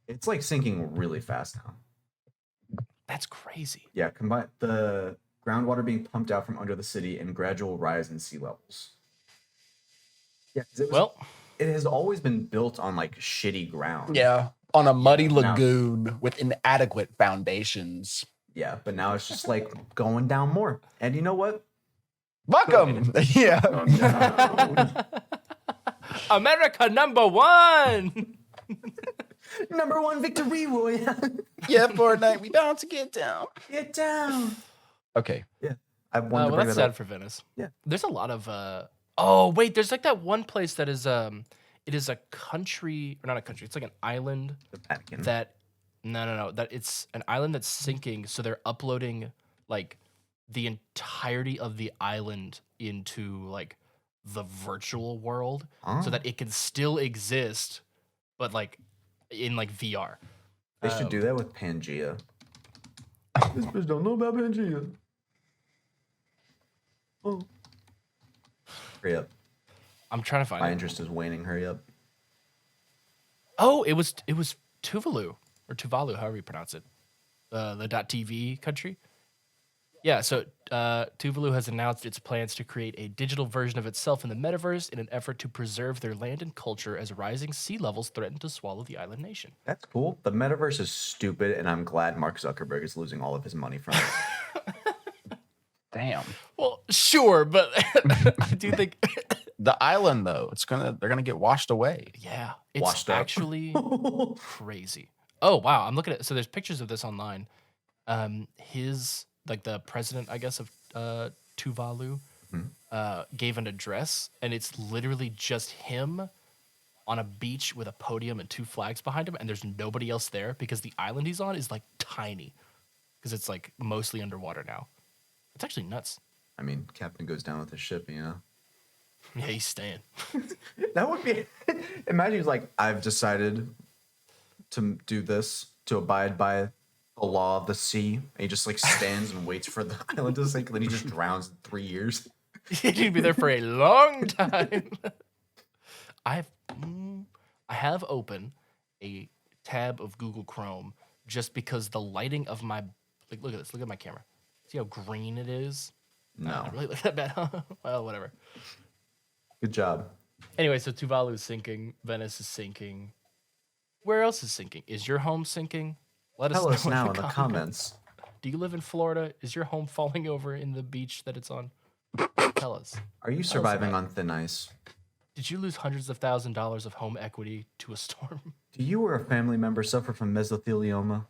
it's like sinking really fast now. That's crazy. Yeah, combine the groundwater being pumped out from under the city and gradual rise in sea levels. Yeah, 'cause it has always been built on like shitty ground. Yeah, on a muddy No. lagoon with inadequate foundations. Yeah, but now it's just like going down more. And you know what? Fuck 'em. Yeah. America #1. Number one victory, Roy. Yeah, Fortnite, we down to get down. Get down. Okay. I wanted to Well, bring that's that sad up. for Venice. Yeah. There's a lot of oh wait, there's like that one place that is it is a country, or not a country, it's like an island The Vatican. that no, that it's an island that's sinking, so they're uploading like the entirety of the island into like the virtual world so that it can still exist, but like in like VR. They should do that with Pangea. This bitch don't know about Pangea. Oh. Hurry up. I'm trying to find My it. interest is waning. Hurry up. Oh, it was Tuvalu or Tuvalu, however you pronounce it. The .tv country. Yeah, so Tuvalu has announced its plans to create a digital version of itself in the metaverse in an effort to preserve their land and culture as rising sea levels threaten to swallow the island nation. That's cool. The metaverse is stupid, and I'm glad Mark Zuckerberg is losing all of his money from it. Damn. Well, sure, but I do think The island though, they're gonna get washed away. yeah, it's Washed up. actually crazy. Oh wow, I'm looking at so there's pictures of this online. His like the president, I guess, of Tuvalu gave an address, and it's literally just him on a beach with a podium and 2 flags behind him, and there's nobody else there because the island he's on is like tiny because it's like mostly underwater now. It's actually nuts. I mean, Captain goes down with his ship, you know? Yeah, he's staying. That would be. Imagine he's like, I've decided to do this, to abide by the law of the sea. And he just like stands and waits for the island to sink, and then he just drowns in 3 years. He'd be there for a long time. I have open a tab of Google Chrome just because the lighting of my look at this. Look at my camera. See how green it is? No. Not really look that bad. Well, whatever. Good job. Anyway, so Tuvalu's sinking. Venice is sinking. Where else is sinking? Is your home sinking? Let Tell us us know now in the comments. Do you live in Florida? Is your home falling over in the beach that it's on? Tell us. Are you surviving on thin ice? Did you lose hundreds of $1,000s of home equity to a storm? Do you or a family member suffer from mesothelioma?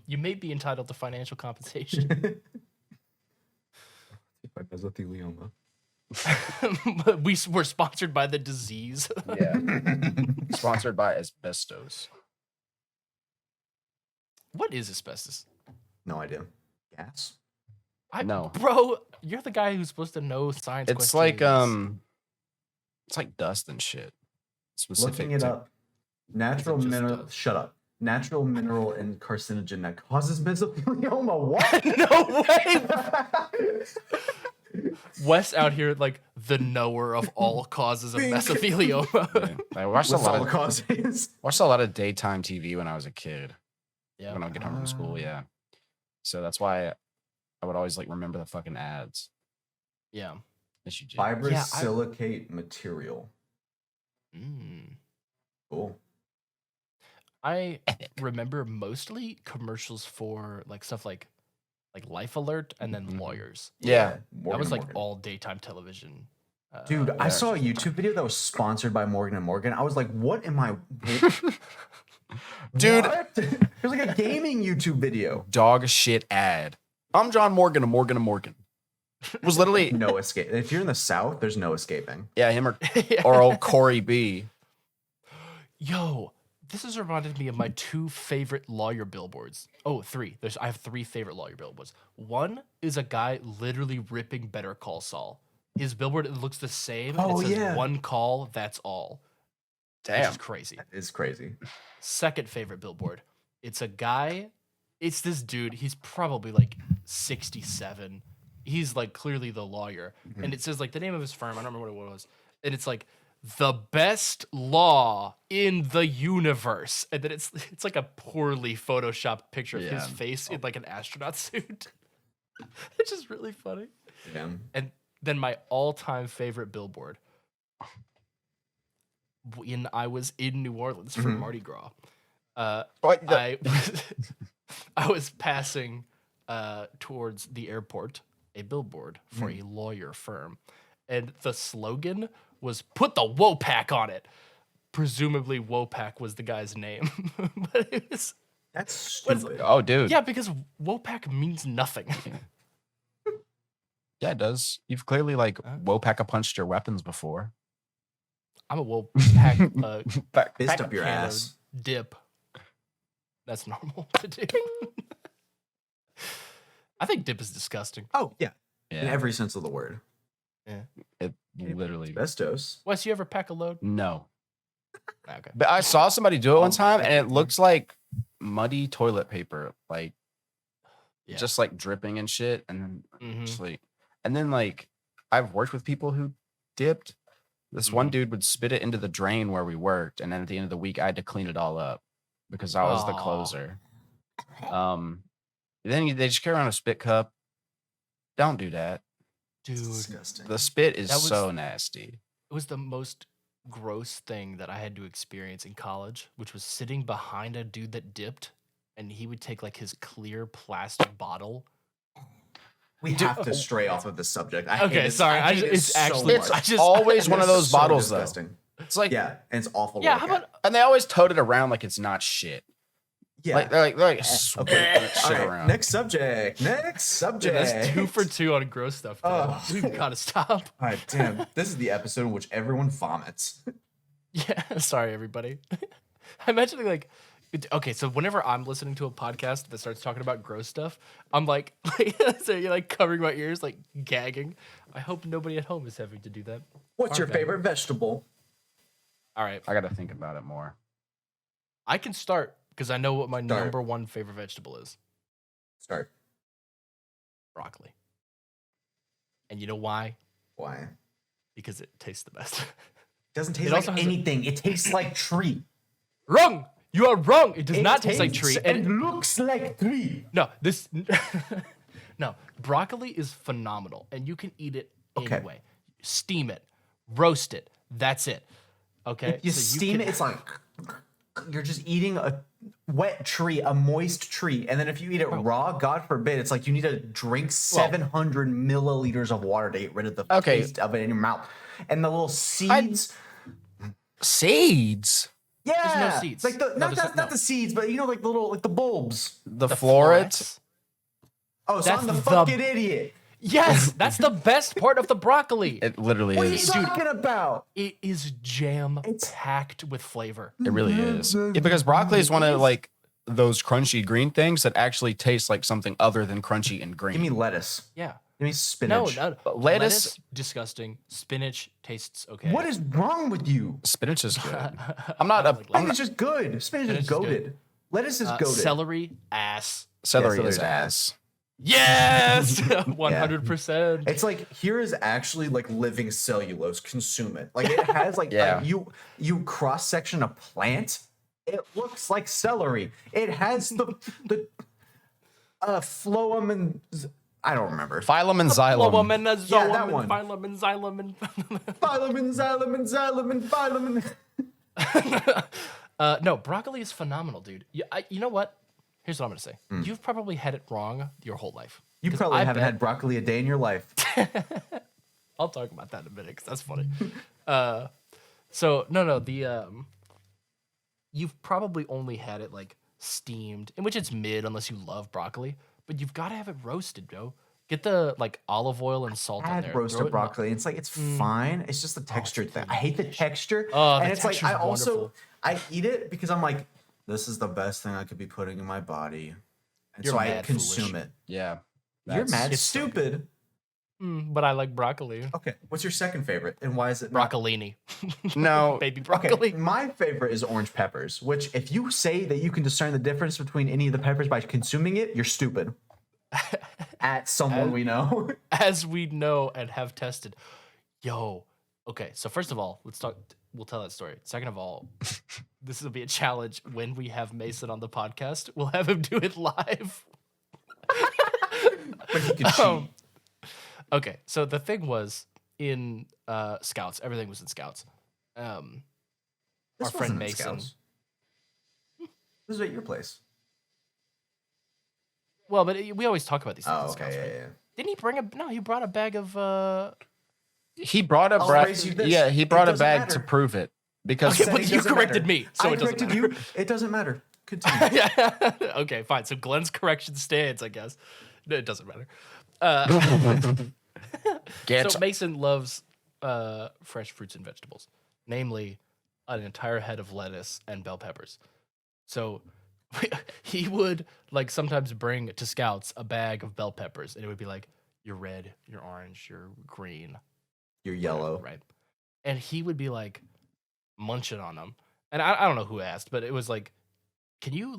You may be entitled to financial compensation. By mesothelioma. We're sponsored by the disease. Yeah. Sponsored by asbestos. What is asbestos? No idea. Gas? No. Bro, you're the guy who's supposed to know science It's questions. like dust and shit. Looking it up. Natural just mineral. does. Shut up. Natural mineral and carcinogen that causes mesothelioma. What? No way. Wes out here like the knower of all causes of mesothelioma. Yeah. I watched a What's all lot the of causes? watched a lot of daytime TV when I was a kid. Yeah. When I would get home from school, yeah. So that's why I would always like remember the fucking ads. Yeah. Yes, you did. Fibrous Yeah, silicate material. Mm. Cool. I remember mostly commercials for like stuff like Life Alert and then lawyers. Yeah. That Morgan was & like Morgan. all daytime television. Dude, I yeah. saw a YouTube video that was sponsored by Morgan & Morgan. I was like, what am I... Dude. What? It was like a gaming YouTube video. Dog shit ad. I'm John Morgan of Morgan & Morgan. It was literally No escape. If you're in the South, there's no escaping. yeah, him or old Corey B. Yo, this has reminded me of my two favorite lawyer billboards. Oh, three. I have three favorite lawyer billboards. One is a guy literally ripping Better Call Saul. His billboard, it looks the same. And Oh, it says yeah. one call, that's all. Which Damn. is crazy. That is crazy. Second favorite billboard. It's a guy. It's this dude. He's probably like 67. He's like clearly the lawyer. And it says like the name of his firm. I don't remember what it was. And it's like the best law in the universe. And then it's like a poorly photoshopped picture of his Yeah. face in like an astronaut suit. It's just really funny. Yeah. And then my all-time favorite billboard. When I was in New Orleans for Mardi Gras, I was passing towards the airport a billboard for a lawyer firm, and the slogan was "Put the Wopac on it." Presumably, Wopac was the guy's name, but it was That's stupid. Oh, dude. yeah because Wopac means nothing. Yeah, it does. You've clearly like Wopac punched your weapons before. I'm a Wopac Fist pack up your can of ass. dip. That's normal to do. I think dip is disgusting. Oh, yeah. In Yeah. every sense of the word. It literally Asbestos. Wes, you ever pack a load? no. Okay. But I saw somebody do it one time and it looks like muddy toilet paper, like Yeah. just like dripping and shit. And then Mhm. just like, and then like I've worked with people who dipped. This one dude would spit it into the drain where we worked, and then at the end of the week, I had to clean it all up because I was the Aw. closer. Then they just carry around a spit cup. Don't do that. Dude, Disgusting. The spit is That was- so nasty. it was the most gross thing that I had to experience in college, which was sitting behind a dude that dipped, and he would take like his clear plastic bottle. We have to stray off of this subject. I Okay, hate it. sorry, I hate it it's so actually- much. I just- Always one of It's those so bottles though. disgusting. It's like Yeah, and it's awful. to Yeah, look how at. about and they always tote it around like it's not shit. Yeah. Like they're like sweeping Okay. shit All right. around. Next subject. Next subject. dude, that's 2 for 2 on gross stuff. Dude. Ugh. We've got to stop. All right, damn. This is the episode in which everyone vomits. Yeah, sorry everybody. I'm imagining like Okay, so whenever I'm listening to a podcast that starts talking about gross stuff, I'm like, so you're like covering my ears, like gagging. I hope nobody at home is having to do that. What's Our your bad. favorite vegetable? All right, I got to think about it more. I can start because I know what my Start. number one favorite vegetable is: Start. broccoli. And you know why? Why? Because it tastes the best. Doesn't taste It like also has a- anything. It tastes like tree. Wrong. You are wrong. It does It not taste like tree. tastes and looks like tree. No, this no, broccoli is phenomenal and you can eat it Okay. anyway. Steam it, roast it. That's it. Okay? If you So steam can- it, it's like you're just eating a wet tree, a moist tree. And then if you eat it raw, God forbid, it's like you need to drink 700 milliliters of water to get rid of the Okay. taste of it in your mouth. And the little seeds. Seeds. Yeah. no seeds. Like the No, not, there's not the seeds, but you know, like the little like the bulbs. The, the florets. Oh, so I'm the That's the- fucking idiot. Yes, that's the best part of the broccoli. It literally What are you is. talking about? It is jam packed with flavor. It really is. Yeah, because broccoli is one of like those crunchy green things that actually taste like something other than crunchy and green. Give me lettuce. Yeah. Give me No, spinach. no. But Lettuce, lettuce- disgusting. Spinach tastes okay. What is wrong with you? Spinach is good. I'm not I a don't like I'm Spinach not, is good. Spinach Spinach is is good. goaded. Lettuce is goaded. celery, ass. celery celery's is ass. Yes, 100%. It's like here is actually like living cellulose. Consume it. Like it has like Yeah. you cross section a plant. It looks like celery. It has the phloem and I don't remember. Phylum and xylem. Phloem and a Yeah, zoem that and one. phylum and xylem and Phylum and xylem and xylem and phylum and no, broccoli is phenomenal, dude. You know what? Here's what I'm gonna say. You've probably had it wrong your whole life. You 'Cause probably I haven't bet- had broccoli a day in your life. I'll talk about that in a minute because that's funny. So no, you've probably only had it like steamed, in which it's mid unless you love broccoli. But you've got to have it roasted, bro. Get the like olive oil and salt I in had there. throw it roasted in broccoli. It's like it's fine. It's just the texture thing. I hate the texture. Oh, and the it's like I texture's also wonderful. I eat it because I'm like, this is the best thing I could be putting in my body. And You're so I mad consume foolish. it. Yeah. You're that's- mad it's so stupid. But I like broccoli. Okay. What's your second favorite? And why is it not- Broccolini. No. Baby Okay, broccoli. my favorite is orange peppers, which if you say that you can discern the difference between any of the peppers by consuming it, you're stupid. At someone we know. As we know and have tested. Yo. Okay, so first of all, we'll tell that story. Second of all, this will be a challenge when we have Mason on the podcast. We'll have him do it live. But he could cheat. Okay, so the thing was in Scouts, everything was in Scouts. Our This friend wasn't in Mason. Scouts. This is at your place. Well, but we always talk about these things Oh, in okay, Scouts, right? yeah. Didn't he bring a no, he brought a bag of He brought a I'll bag. raise you this. Yeah, he It bag doesn't to matter. prove it because Okay, Said but it you doesn't corrected matter. me, so I it doesn't corrected matter. you. It doesn't matter. Continue. Yeah. Okay, fine. So Glenn's correction stands, I guess. No, it doesn't matter. get So Mason loves fresh fruits and vegetables, namely an entire head of lettuce and bell peppers. So he would like sometimes bring to Scouts a bag of bell peppers, and it would be like, you're red, you're orange, you're green, You're whatever, yellow. right? And he would be like munching on them. And I don't know who asked, but it was like, can you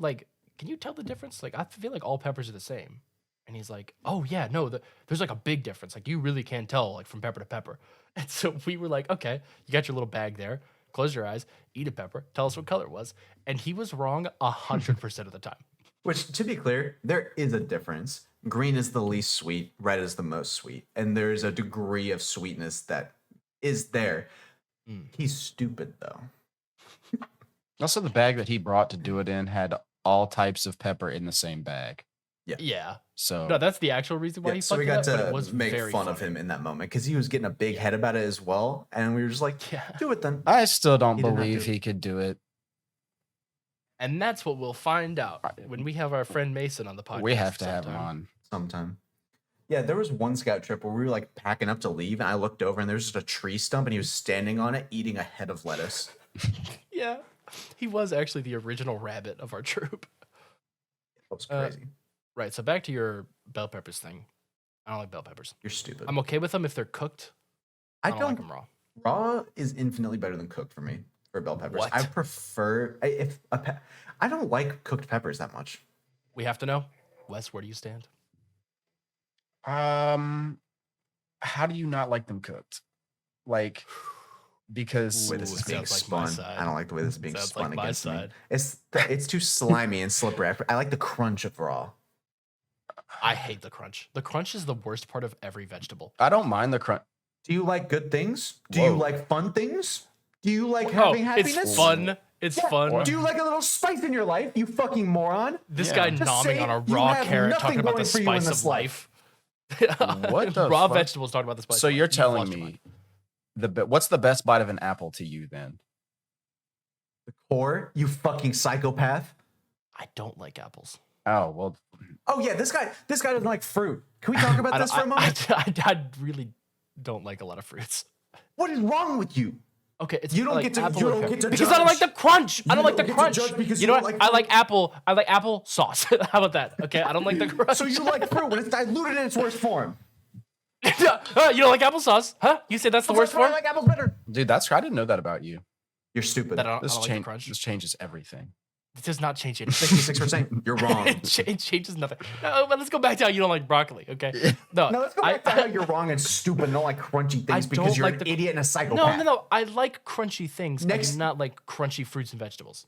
tell the difference? Like, I feel like all peppers are the same. And he's like, oh yeah, no, there's like a big difference. Like you really can tell like from pepper to pepper. And so we were like, okay, you got your little bag there. Close your eyes, eat a pepper, tell us what color it was. And he was wrong 100% of the time. Which, to be clear, there is a difference. Green is the least sweet, red is the most sweet. And there's a degree of sweetness that is there. He's stupid, though. also the bag that he brought to do it in had all types of pepper in the same bag. Yeah. So No, that's the actual reason why he so we fucked got it up, but it to was make very fun of funny. him in that moment because he was getting a big head about it as well. And we were just like, Yeah. do it then. I still don't He did not believe do it. he could do it. And that's what we'll find out when we have our friend Mason on the podcast. We have to have him sometime. on. Sometime. Yeah, there was one scout trip where we were like packing up to leave, and I looked over and there was just a tree stump, and he was standing on it eating a head of lettuce. Yeah. He was actually the original rabbit of our troop. That was crazy. Right. So back to your bell peppers thing. I don't like bell peppers. You're stupid. I'm okay with them if they're cooked. I don't like them raw. Raw is infinitely better than cooked for me for bell peppers. What? I prefer I don't like cooked peppers that much. We have to know. Wes, where do you stand? How do you not like them cooked? Like, because The way this is being sounds like my spun. side. I don't like the way this is being Sounds spun like my against me. side. It's too slimy and slippery. I like the crunch of raw. I hate the crunch. The crunch is the worst part of every vegetable. I don't mind the crunch. Do you like good things? Do you Whoa. like fun things? Do you like Oh, having happiness? it's fun. It's Yeah. fun. Do you like a little spice in your life, you fucking moron? This Yeah. guy Just nomming say on a you raw have carrot nothing talking about the going for you in spice this of life. What the raw fuck? vegetables talking about the spice. So of you're life. You telling lost your mind. me what's the best bite of an apple to you then? The core, you fucking psychopath. I don't like apples. Oh, well, Oh yeah, this guy doesn't like fruit. Can we talk about this for a moment? I really don't like a lot of fruits. What is wrong with you? Okay, it's You don't like get to- apple you or don't pear. get to because I don't like the judge. crunch. I You don't like the don't get to crunch. judge because you you know don't what? like I like apple. I like apple sauce. How about that? Okay, I don't like the crunch. So you like fruit when it's diluted in its worst form. You don't like applesauce, huh? You say that's the worst That's why I form? like apples better. dude, I didn't know that about you. You're stupid. That I don't This like the crunch. this changes everything. It does not change anything. 66%. You're wrong. It changes nothing. No, but let's go back to how you don't like broccoli, okay? No, No, let's go back to how you're wrong and stupid and don't like crunchy things I because don't you're like an the- idiot and a psychopath. No. I like crunchy things. I Next- do not like crunchy fruits and vegetables.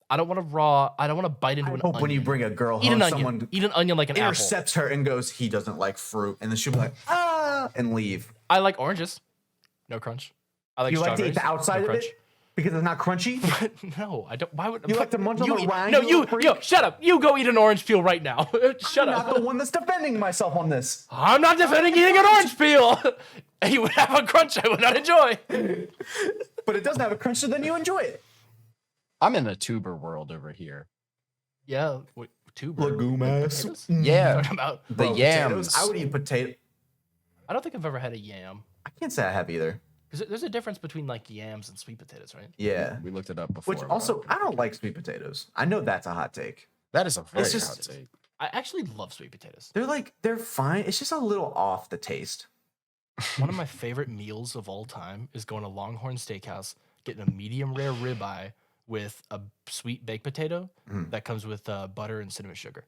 I don't want to raw. I don't want to bite into I an hope onion. when you bring a girl Eat home, an onion. someone Eat an onion like an apple. intercepts her and goes, he doesn't like fruit. And then she'll be like, ah, and leave. I like oranges. No crunch. I like You like to eat strawberries. the outside no of crunch. it because it's not crunchy? No, I don't. Why would You like to munch on you the eat- rind, No, you you. little freak? Yo, shut up. You go eat an orange peel right now. Shut I'm up. not the one that's defending myself on this. I'm not defending eating an orange peel. You would have a crunch I would not enjoy. But it doesn't have a crunch, so then you enjoy it. I'm in a tuber world over here. Yeah, wait, tuber. Legume Like ass. potatoes? Yeah, Talking about. the Bro, yams. potatoes, I would eat potato. I don't think I've ever had a yam. I can't say I have either. Because there's a difference between like yams and sweet potatoes, right? Yeah. We looked it up before. Which but also, I don't like sweet potatoes. I know that's a hot take. that is a very it's just- hot take. I actually love sweet potatoes. They're fine. It's just a little off the taste. One of my favorite meals of all time is going to Longhorn Steakhouse, getting a medium rare ribeye with a sweet baked potato Mm. that comes with butter and cinnamon sugar.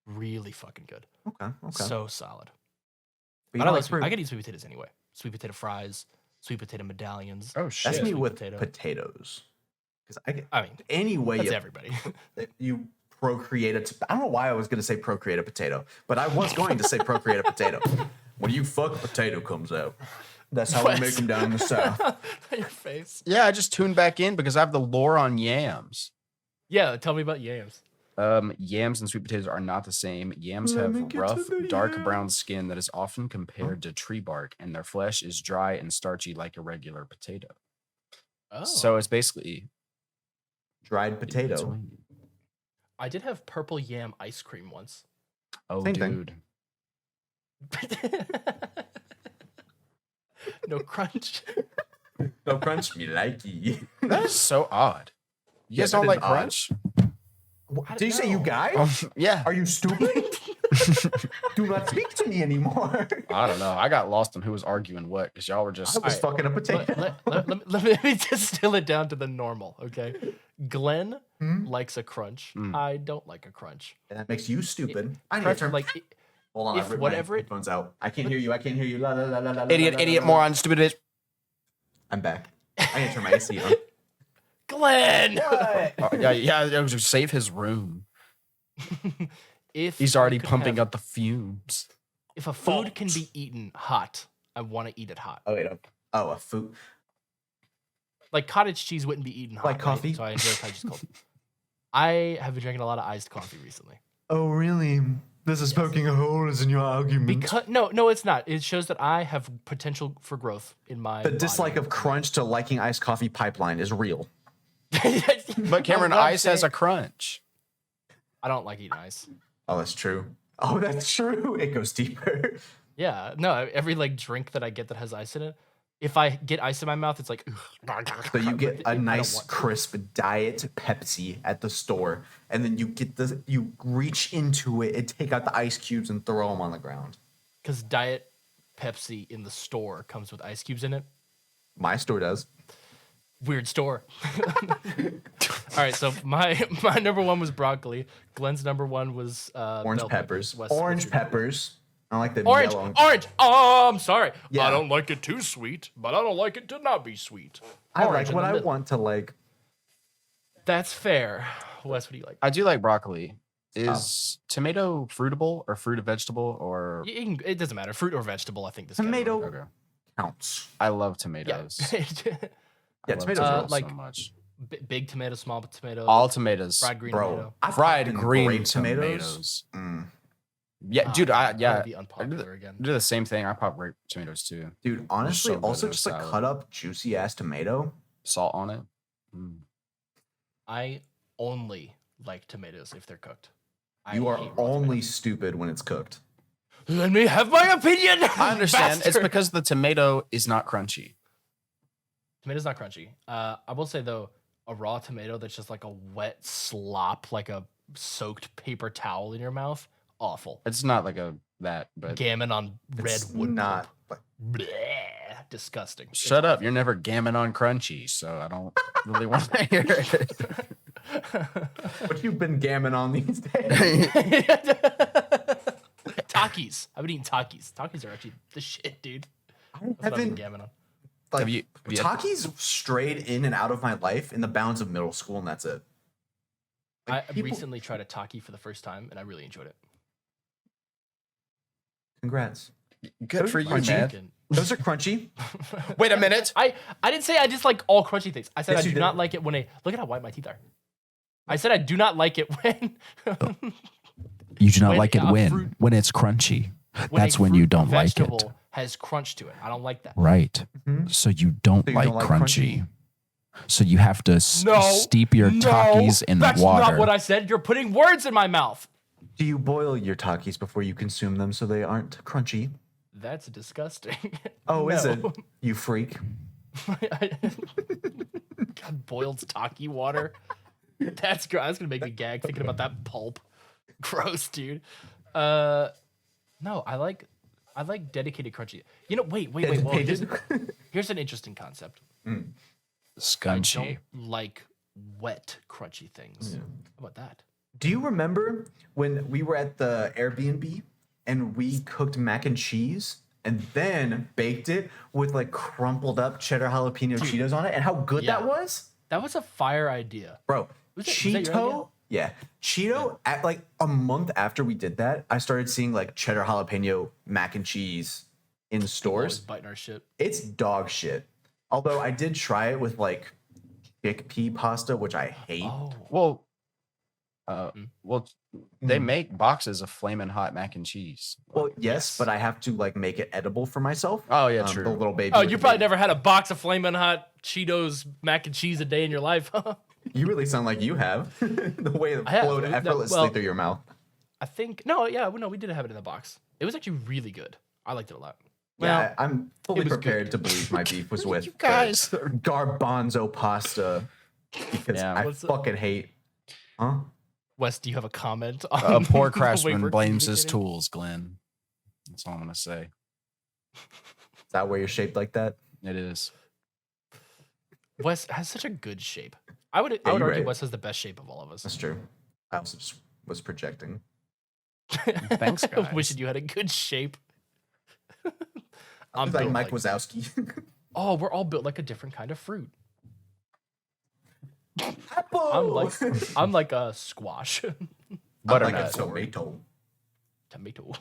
Really fucking good. Okay. So solid. But you I, don't like like fruit. I could eat sweet potatoes anyway. Sweet potato fries, sweet potato medallions. Oh That's shit! me sweet with potato. potatoes. Because I mean, any way that's you, everybody. you procreate I don't know why I was going to say procreate a potato, but I was going to say procreate a potato. When you fuck, potato comes out. That's how we make them down in the south. Your face. Yeah, I just tuned back in because I have the lore on yams. Yeah, tell me about yams. Yams and sweet potatoes are not the same. Yams Let have me get to rough, the dark yam. brown skin that is often compared to tree bark, and their flesh is dry and starchy like a regular potato. Oh, So it's basically Dried in potato. between. I did have purple yam ice cream once. Oh, Same thing. dude. No crunch. No crunch me likey. That is so odd. You Yeah, guys that don't is like odd. crunch? Did you say you guys? Yeah. Are you stupid? Do not speak to me anymore. I don't know. I got lost on who was arguing what because y'all were just. I was fucking a potato. Let me distill it down to the normal, okay? Glenn Hmm? likes a crunch. Mm. I don't like a crunch. And that makes you stupid. I need to Crunch, turn. like, Hold on, if I ripped whatever my it- headphones out. I can't hear you. I can't hear you. La, la, la, la, la, Idiot, la, la, idiot, la, la. moron, stupid bitch. I'm back. I need to turn my AC on. Glenn! Yeah, just save his room. If He's I already could pumping have- up the fumes. If a food can be eaten hot, I want to eat it hot. Oh wait. Oh, a food. Like cottage cheese wouldn't be eaten hot. Like right? coffee? So I enjoy cottage cheese cold. I have been drinking a lot of iced coffee recently. Oh really? This is poking holes in your argument. Because no, it's not. It shows that I have potential for growth in my The dislike body. of crunch to liking iced coffee pipeline is real. But Cameron, What I'm ice has a saying- crunch. I don't like eating ice. Oh, that's true. Oh, that's true. It goes deeper. Yeah, no. Every like drink that I get that has ice in it, if I get ice in my mouth, it's like. So you get a I don't nice want to. crisp diet Pepsi at the store, and then you reach into it and take out the ice cubes and throw them on the ground. Because Diet Pepsi in the store comes with ice cubes in it. My store does. Weird store. All right, so my number one was broccoli. Glenn's number one was Orange bell peppers. Wes, Orange what's your- peppers. I like the Orange. yellow. Orange. Oh, I'm sorry. Yeah. I don't like it too sweet, but I don't like it to not be sweet. I Orange like in what the I middle. want to like. That's fair. Wes, what do you like? I do like broccoli. Is tomato fruitable or fruit a vegetable or It doesn't matter, fruit or vegetable. I think this Tomato category. okay? counts. I love Yeah. tomatoes. Yeah, I love tomatoes tomatoes are like- so much. Big tomato, small tomato, All tomatoes. fried green Bro, tomato. I've Fried popped in green grape tomatoes. Mm. Yeah, dude. I'm gonna I be unpopular again. do the same thing. I pop grape tomatoes too. Dude, honestly, so good also in a just a salad. cut up juicy ass tomato. Salt on it. Mm. I only like tomatoes if they're cooked. I You are hate raw only tomatoes. stupid when it's cooked. Let me have my opinion. I understand. It's bastard. because the tomato is not crunchy. Tomato's not crunchy. I will say though, a raw tomato that's just like a wet slop, like a soaked paper towel in your mouth, awful. It's not like that, but Gammon on red It's wood not. pulp. Bleh, disgusting. It's shut up. You're never gammon on crunchy, so I don't really want to hear it. What you've been gammon on these days? Takis. I've been eating Takis. Takis are actually the shit, dude. That's what I've been haven't gammon on. like Have you had- Takis strayed in and out of my life in the bounds of middle school, and that's it. Like, I people- recently tried a Taki for the first time, and I really enjoyed it. Congrats. Good for you, Crunchy. man. Fucking- Those are crunchy. Wait a minute. I didn't say I dislike all crunchy things. I said Yes, I you do not did. like it when look at how white my teeth are. I said I do not like it when You do not When like it a when fruit- it's crunchy. when That's a when you fruit don't like it. vegetable has crunch to it. I don't like that. Right. Mhm. So you don't So you like don't like crunchy. So you have to steep your no, Takis in that's water. not what I said. You're putting words in my mouth. Do you boil your Takis before you consume them so they aren't crunchy? That's disgusting. Oh, is it? No. You freak. God, boiled Taki water. That's gross. That's gonna make me gag thinking about that pulp. Gross, dude. No, I like dedicated crunchy. You know, wait. Well, here's an interesting concept. I Scunchy. don't like wet crunchy things. How about that? Do you remember when we were at the Airbnb and we cooked mac and cheese and then baked it with like crumpled up cheddar jalapeno Cheetos on it and how good that Yeah. was? That was a fire idea. Bro, Was that your idea? Cheeto. Yeah. Cheeto, at like a month after we did that, I started seeing like cheddar jalapeno mac and cheese in Always stores. biting our shit. It's dog shit. Although I did try it with like chickpea pasta, which I hate. Oh, Well, Mm. well, they Mm. make boxes of flaming hot mac and cheese. Well, Like, yes, but I have to like make it edible for myself. Oh yeah, The true. little baby. oh, with you the probably baby. never had a box of flaming hot Cheetos mac and cheese a day in your life. You really sound like you have. The way it I have. flowed No, effortlessly well- through your mouth. I think no, we did have it in the box. It was actually really good. I liked it a lot. Yeah, I'm fully was good. prepared to believe my beef was with You guys the garbanzo pasta because Yeah. I What's the- fucking hate. Huh? Wes, do you have a comment A on poor the way craftsman we're blames his communicating? tools, Glenn. That's all I'm gonna say. Is that why you're shaped like that? It is. Wes has such a good shape. I would you're argue right. Wes has the best shape of all of us. That's true. I also just was projecting. Thanks, guys. Wishing you had a good shape. I'm I'm like built Mike like- Wazowski. Oh, we're all built like a different kind of fruit. Apple. I'm like a squash. I'm Butternut. like a tomato. Tomato.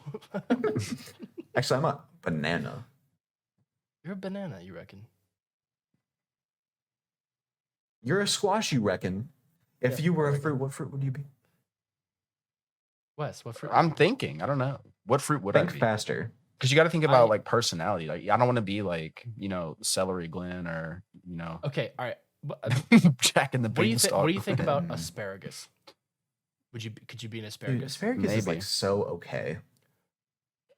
Actually, I'm a banana. You're a banana, you reckon? You're a squash, you reckon? If Yeah, you were I a reckon. fruit, what fruit would you be? Wes, what fruit? I'm thinking. I don't know. What fruit would I Think be? faster. Because you got to think about I- like personality. Like I don't want to be like celery Glenn or Okay, all right. Jack in the What do you think? What do you Beanstalk. think about asparagus? Could you be an Dude, asparagus? asparagus is Maybe. like so okay.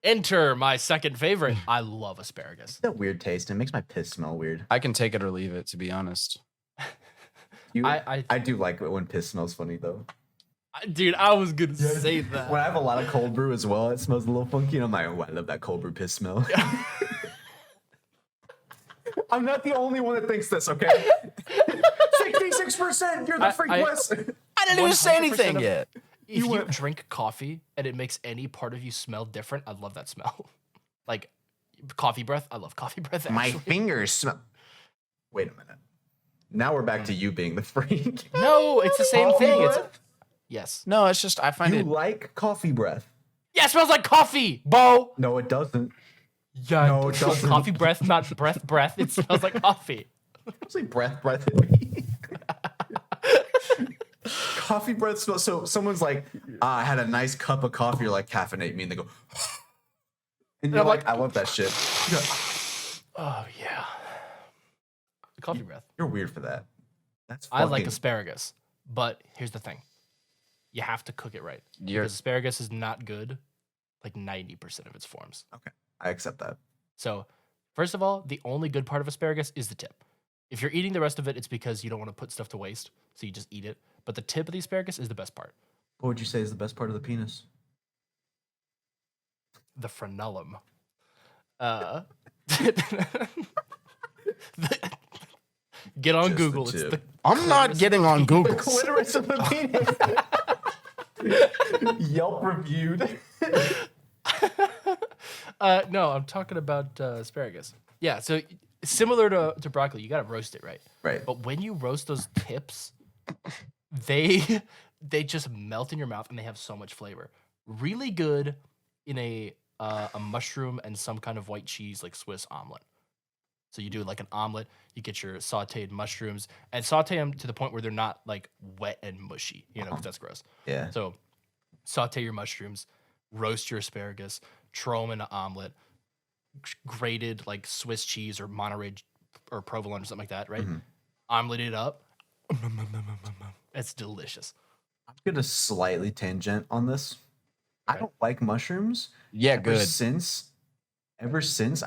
Enter my second favorite. I love asparagus. That weird taste. It makes my piss smell weird. I can take it or leave it, to be honest. I do like it when piss smells funny though. Dude, I was gonna say that. When I have a lot of cold brew as well, it smells a little funky, and I'm like, oh, I love that cold brew piss smell. I'm not the only one that thinks this, okay? 66%. You're the freak West. I didn't even say 100% anything of- yet. If you drink coffee and it makes any part of you smell different, I love that smell. Like coffee breath. I love coffee breath. My Actually. fingers smell. Wait a minute. Now we're back to you being the freak. No, it's the same Coffee thing. It's breath? yes. No, it's just I find You it. like coffee breath? Yeah, it smells like coffee, Bo. No, it doesn't. Yeah, No, it doesn't. Coffee breath, not breath. It smells like coffee. It's like breath. Coffee breath smells. So someone's like, I had a nice cup of coffee. You're like, caffeinate me, and they go, and you're I'm like, like, I love that shit. Oh yeah. Coffee breath. You're weird for that. That's I like fucking- asparagus, but here's the thing: you have to cook it right You're, because asparagus is not good, like 90% of its forms. I accept that. So, first of all, the only good part of asparagus is the tip. If you're eating the rest of it, it's because you don't want to put stuff to waste, so you just eat it. But the tip of the asparagus is the best part, What would you say is the best part of the penis? the frenulum. Get on Just the Google. It's tip. the I'm not getting on Google. Clitoris of the penis. Yelp reviewed. no, I'm talking about asparagus. Yeah, so similar to broccoli, you gotta roast it right. Right. But when you roast those tips, they just melt in your mouth and they have so much flavor. Really good in a mushroom and some kind of white cheese like Swiss omelet. So you do like an omelet, you get your sauteed mushrooms and saute them to the point where they're not like wet and mushy, you know, 'cause that's gross. Yeah. So saute your mushrooms, roast your asparagus, throw them in an omelet, grated like Swiss cheese or Monterey or provolone or something like that, right? Mhm. Omelet it up. It's delicious. I'm gonna slightly tangent on this. I Okay. don't like mushrooms. Yeah, Ever good. since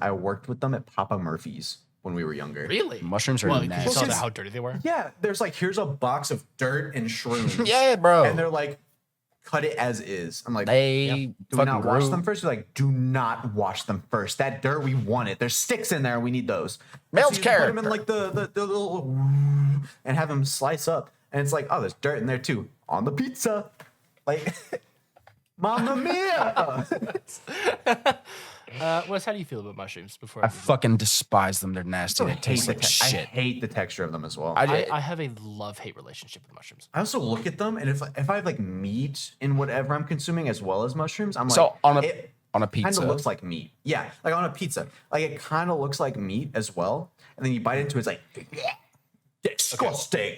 I worked with them at Papa Murphy's when we were younger. Really? Mushrooms are Well, you nasty. saw Well, how dirty they were? Yeah, there's like, here's a box of dirt and shrooms. Yeah, bro. And they're like, cut it as is. I'm like, They do we fucking not wash grew. them first? You're like, do not wash them first. That dirt, we want it. There's sticks in there. We need those. Mel's you just put them in character. like the little and have them slice up. And it's like, oh, there's dirt in there too. On the pizza. Like, Mamma Mia. Wes, how do you feel about mushrooms before I fucking despise them. They're nasty. They taste like I shit. hate the texture of them as well. I have a love-hate relationship with mushrooms. I also look at them, and if I have like meat in whatever I'm consuming as well as mushrooms, I'm like, So on a it on a kind pizza. of looks like meat. Yeah, like on a pizza, like it kind of looks like meat as well. And then you bite into it, it's like disgusting.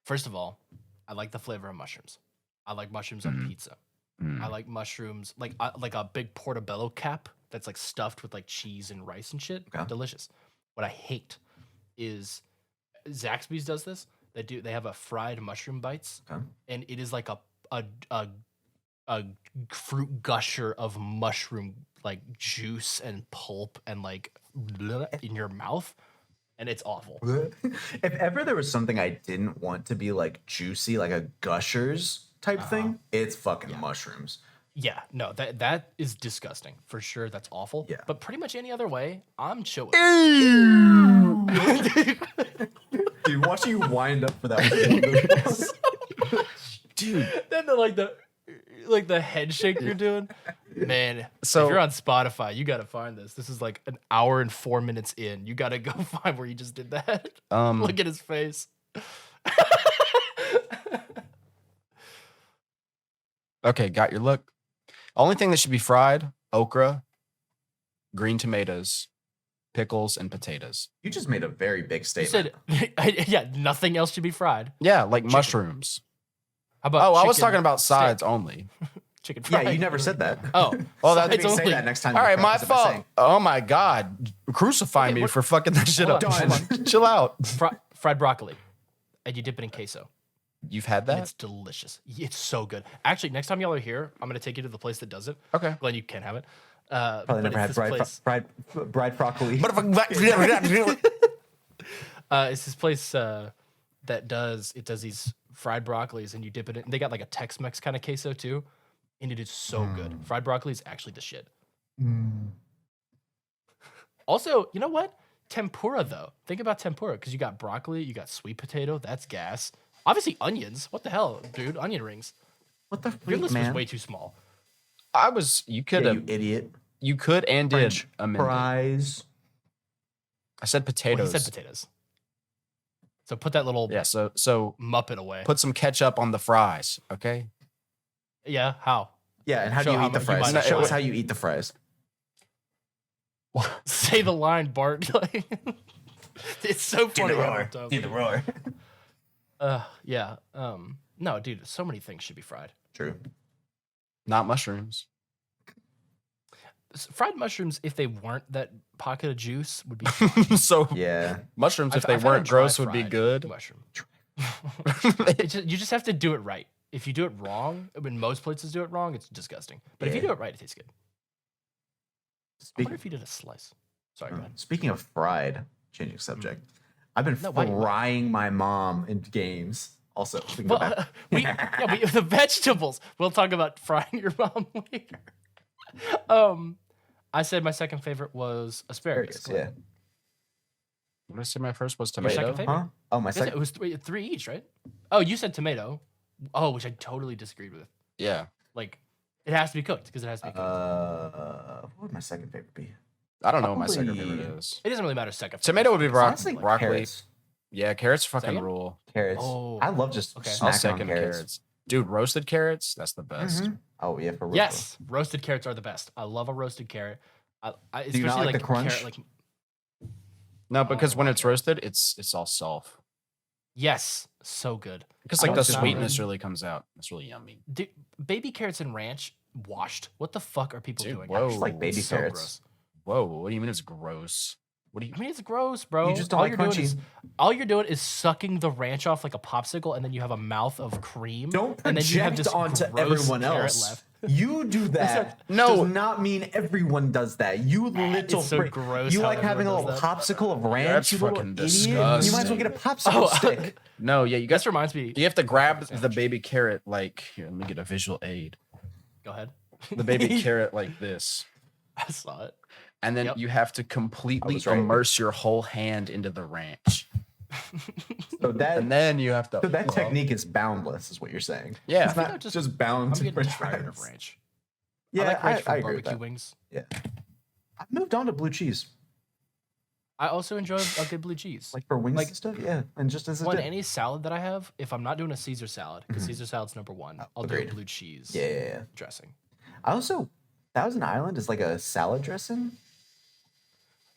First of all, I like the flavor of mushrooms. I like mushrooms on pizza. I like mushrooms like a big portobello cap that's like stuffed with like cheese and rice and shit. Okay. Delicious. What I hate is Zaxby's does this. They have a fried mushroom bites, Okay. and it is like a fruit gusher of mushroom like juice and pulp and like in your mouth, and it's awful. If ever there was something I didn't want to be like juicy, like a gushers type thing, it's fucking mushrooms. Yeah, no, that is disgusting for sure. That's awful. Yeah. But pretty much any other way, I'm chill with. Dude, watching you wind up for that. Dude. Then the head shake you're doing, man. So- if you're on Spotify, you gotta find this. This is like an hour and 4 minutes in. You gotta go find where you just did that. Look at his face. Okay, got your look. Only thing that should be fried: okra, green tomatoes, pickles, and potatoes. You just made a very big You statement. said, yeah, nothing else should be fried. Yeah, like mushrooms. How about? Oh, I was chicken talking about steak? sides only. Chicken Yeah, fried. you never said that. Oh, Well, that sides Maybe say only. that next time. All you right, my preface it by fault. saying, Oh my God, crucify Okay, me what- for fucking that shit up. Hold on, Done. Chill out. Fried broccoli, and you dip it in queso. You've had And that? it's delicious. It's so good. Actually, next time y'all are here, I'm gonna take you to the place that does it. Okay. Glenn, you can have it. Probably but never had it's this bride broccoli. It's this place that does these fried broccolis, and you dip it in. They got like a Tex-Mex kind of queso too, and it is so good. Fried broccoli is actually the shit. Also, you know what? Tempura though. Think about tempura because you got broccoli, you got sweet potato. That's gas. Obviously, onions. What the hell, dude? Onion rings. What the Your freak, list man? was way too small. You could Yeah, have, you idiot. you could and did French amend it. fries. I said Well, potatoes. he said potatoes. So put that little Yeah, so muppet away. put some ketchup on the fries, okay? Yeah, how? Yeah, and how Show do you how eat the much you fries? might have Show us tried. how you eat the fries. Say the line, Bart. Like, it's so funny. every time. the roar. Yeah. No, dude. So many things should be fried. True. Not mushrooms. Fried mushrooms, if they weren't that pocket of juice, would be. So Yeah. mushrooms, if they I've had a weren't gross, dry would be fried good. Mushroom. You just have to do it right. If you do it wrong, when most places do it wrong, it's disgusting. But if you Yeah. do it right, it tastes good. I Speak- wonder if you did a slice. Sorry, go ahead. Speaking of fried, changing subject, I've been No, why- frying my mom in games. Also, we can go Well, back. the vegetables. We'll talk about frying your mom later. I said my second favorite was asparagus. Yeah. What did I say my first was Your tomato? second favorite? Huh? Oh, my Is it, second. it was three each, right? Oh, you said tomato. Oh, which I totally disagreed with. Yeah. Like, it has to be cooked because it has to be cooked. What would my second favorite be? I don't know what my second Probably- favorite is. It doesn't really matter second. Tomato would be Honestly, broccoli. carrots. Yeah, carrots fucking Second? rule. Carrots. Oh, I love just okay. I'll snacking on second carrots. carrots. Dude, roasted carrots, that's the best. Mhm. Oh yeah, for real. Yes, roasted carrots are the best. I love a roasted carrot. Do you not Especially like the crunch? carrot, like No, because when my it's God. roasted, it's all soft. yes, so good. Because I like don't the know. sweetness really comes out. It's really yummy. Dude, baby carrots and ranch washed. What the fuck are people Dude, doing? whoa. I just like baby It's so carrots. gross. Whoa, what do you mean it's gross? What do you I mean, it's gross, bro. You just don't all like you're crunchy. doing is all you're doing is sucking the ranch off like a popsicle, and then you have a mouth of cream. Don't and then you have project this onto gross everyone carrot else. left. You do that. No. Does not mean everyone does that. You little so freak. gross You how like having a everyone little does popsicle of ranch. That's You little fucking idiot. You might as well disgusting. get a popsicle stick. No, yeah, you guys This reminds me. you have to grab the sandwich. baby carrot like here, let me get a visual aid. Go ahead. The baby carrot like this. I saw it. And then Yep. you have to completely was right. immerse your whole hand into the ranch. So that And then you have to technique is boundless, is what you're saying. Yeah. It's not I'm just bound I'm to getting French tired of fries. ranch. Yeah, I like ranch for I agree with barbecue that. wings. Yeah, I moved on to blue cheese, I also enjoy a good blue cheese. like for wings Like- and stuff. Yeah, and just as a On dip. any salad that I have, if I'm not doing a Caesar salad, because Caesar salad's number one, I'll do a agreed. blue cheese Yeah. dressing. I also Thousand Island is like a salad dressing.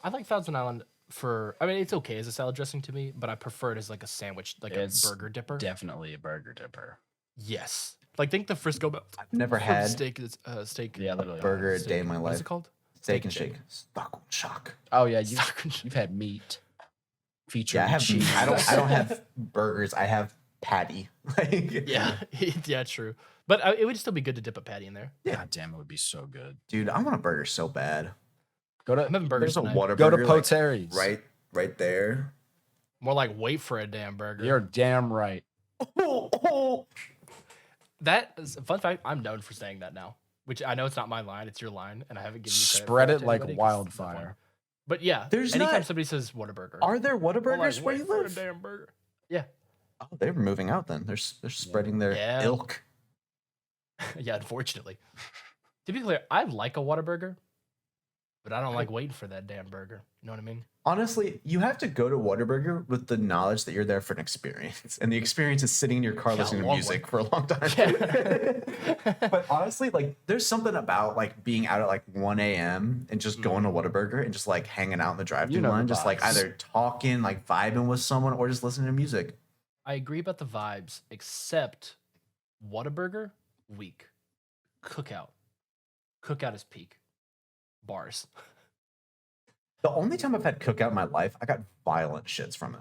I like Thousand Island for. I mean, it's okay as a salad dressing to me, but I prefer it as like a sandwich, like It's a burger dipper. definitely a burger dipper. Yes, like think the Frisco I've never had steak. Steak Yeah, literally. burger a steak- day in my What is life. it called? Steak and shake. Stockholm shock. Oh yeah, Stock and you've had meat featuring Yeah, I have. cheese. I don't have burgers. I have patty. Like, Yeah, yeah, true. But it would still be good to dip a patty in there. God damn, it would be so good. dude, I want a burger so bad. Go I'm to having burgers There's a tonight. water go to burger like, Poteri's. right there. More like wait for a damn burger. You're damn right. That is a fun fact. I'm known for saying that now, which I know it's not my line. It's your line, and I haven't given you credit Spread for it to like anybody 'cause it's not wildfire. one. But yeah, There's anytime not- somebody says Whataburger, Are there we're like, Whataburgers where wait you for a live? damn burger. Yeah, Oh, they're moving out then. They're spreading their Yeah. ilk. yeah. Unfortunately, to be clear, I like a Whataburger, but I don't like waiting for that damn burger. You know what I mean? Honestly, you have to go to Whataburger with the knowledge that you're there for an experience, and the experience is sitting in your car Yeah, a listening to long music one. for a long time. Yeah. But honestly, like, there's something about like being out at like 1 a.m. and just going to Whataburger and just like hanging out in the drive-thru You know the line, just like vibes. either talking, like vibing with someone, or just listening to music. I agree about the vibes, except Whataburger, weak. Cookout is peak. Bars. The only time I've had cookout in my life, I got violent shits from it,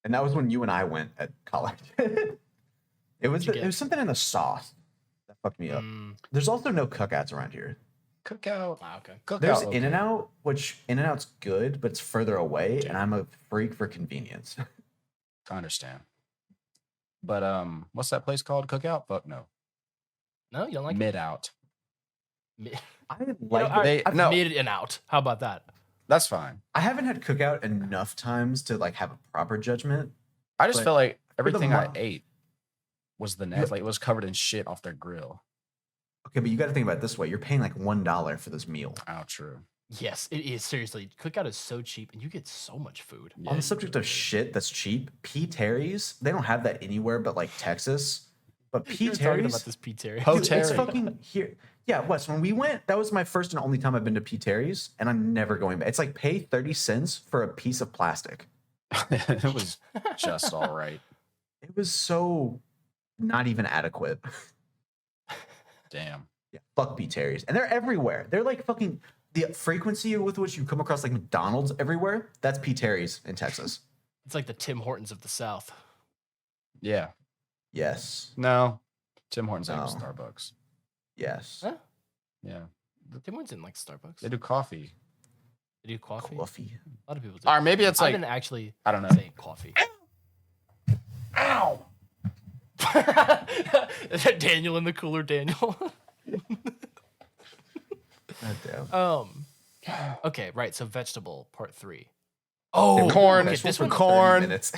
and that was when you and I went at college. What'd you It get? was something in the sauce that fucked me up. Mm, There's also no cookouts around here. Cookout. Ah, okay. Cookout. There's okay. In-N-Out, which In-N-Out's good, but it's further away, and I'm a freak for convenience. I understand. But what's that place called? Cookout? Fuck no. No, you don't like it? Mid out. I You know, like they- I've no. made it in out. How about that? That's fine. I haven't had Cookout enough times to like have a proper judgment. I just But felt like for the everything I mo- ate was the next. Like it was covered in shit off their grill. Okay, but you got to think about it this way: you're paying like $1 for this meal. Oh, true. Yes, it is. Seriously, Cookout is so cheap, and you get so much food. Yeah, On the you subject really of do. shit that's cheap, P. Terry's, they don't have that anywhere but like Texas. But P. You were talking Terry's, about this P. Terry. Po- dude, it's Terry. fucking here. Yeah, Wes, when we went, that was my first and only time I've been to P. Terry's, and I'm never going back. It's like pay 30 cents for a piece of plastic. It was just all right. It was so not even adequate. Damn. Yeah, fuck P. Terry's. And they're everywhere. They're like fucking the frequency with which you come across like McDonald's everywhere. That's P. Terry's in Texas. It's like the Tim Hortons of the South. Yeah. Yes. No. Tim Hortons ain't No. Starbucks. Yes. Huh? Yeah. Tim Hortons didn't like Starbucks. They do coffee. They do coffee. Coffee. A lot of people do. Or maybe it's I like didn't actually I don't know. say coffee. Ow. Daniel in the cooler, Daniel. God damn. Okay, right. So vegetable part 3. Oh, corn. Okay, Vegetable this for one. 30 corn. minutes.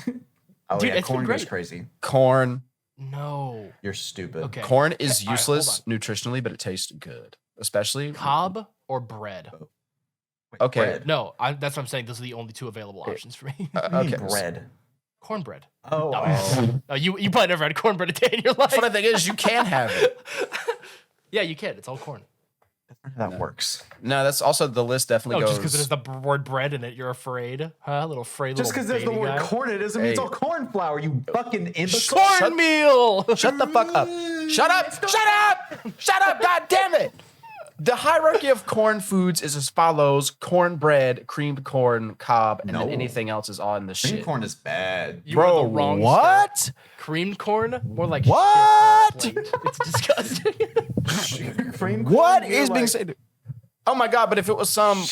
Oh Dude, yeah, it's been corn goes great. crazy. Corn. No. You're stupid. Okay. Corn is All right, hold useless nutritionally, but it tastes good. Especially Cob or bread? Wait, Okay. bread. No, that's what I'm saying. Those are the only 2 available options for me. What do you mean okay. bread. Cornbread. Oh, No. oh. Oh, you probably never had cornbread a day in your life. Funny thing is, you can have it. Yeah, you can. It's all corn. That's not how that works. No, that's also the list definitely Oh, goes. just because there's the word bread in it, you're afraid? Huh? Little afraid Just little because there's the baby word guy? corn, it doesn't mean it's Hey. all corn flour. You fucking imbecile. Cornmeal! Shut the fuck up. Shut up. Shut up. Shut up. God damn it. The hierarchy of corn foods is as follows: cornbread, creamed corn, cob, and then No. anything else is all in the Cream shit. corn is bad. You were Bro, the wrong what? step. Creamed corn? More like What? shit on a plate. It's disgusting. Cream corn, What you're is being like- said? Oh my god! But if it was some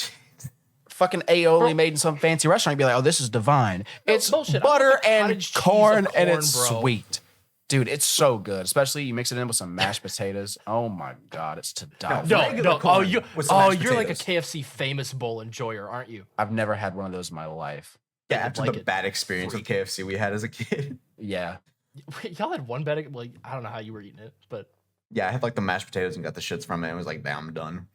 fucking aioli made in some fancy restaurant, you'd be like, "Oh, this is divine." It's bullshit. I butter want the and cottage cheese of corn, and corn, it's bro. sweet, dude. It's so good. Especially you mix it in with some mashed potatoes. Oh my god, it's to die for. No, Regular no. Oh, corn you. with some Oh, mashed you're like a potatoes. KFC famous bowl enjoyer, aren't you? I've never had one of those in my life. Yeah, would after like the it. bad experience with KFC we had as a kid. Yeah, Wait, y'all had one bag. Like I don't know how you were eating it, but Yeah, I had like the mashed potatoes and got the shits from it and was like, damn, I'm done.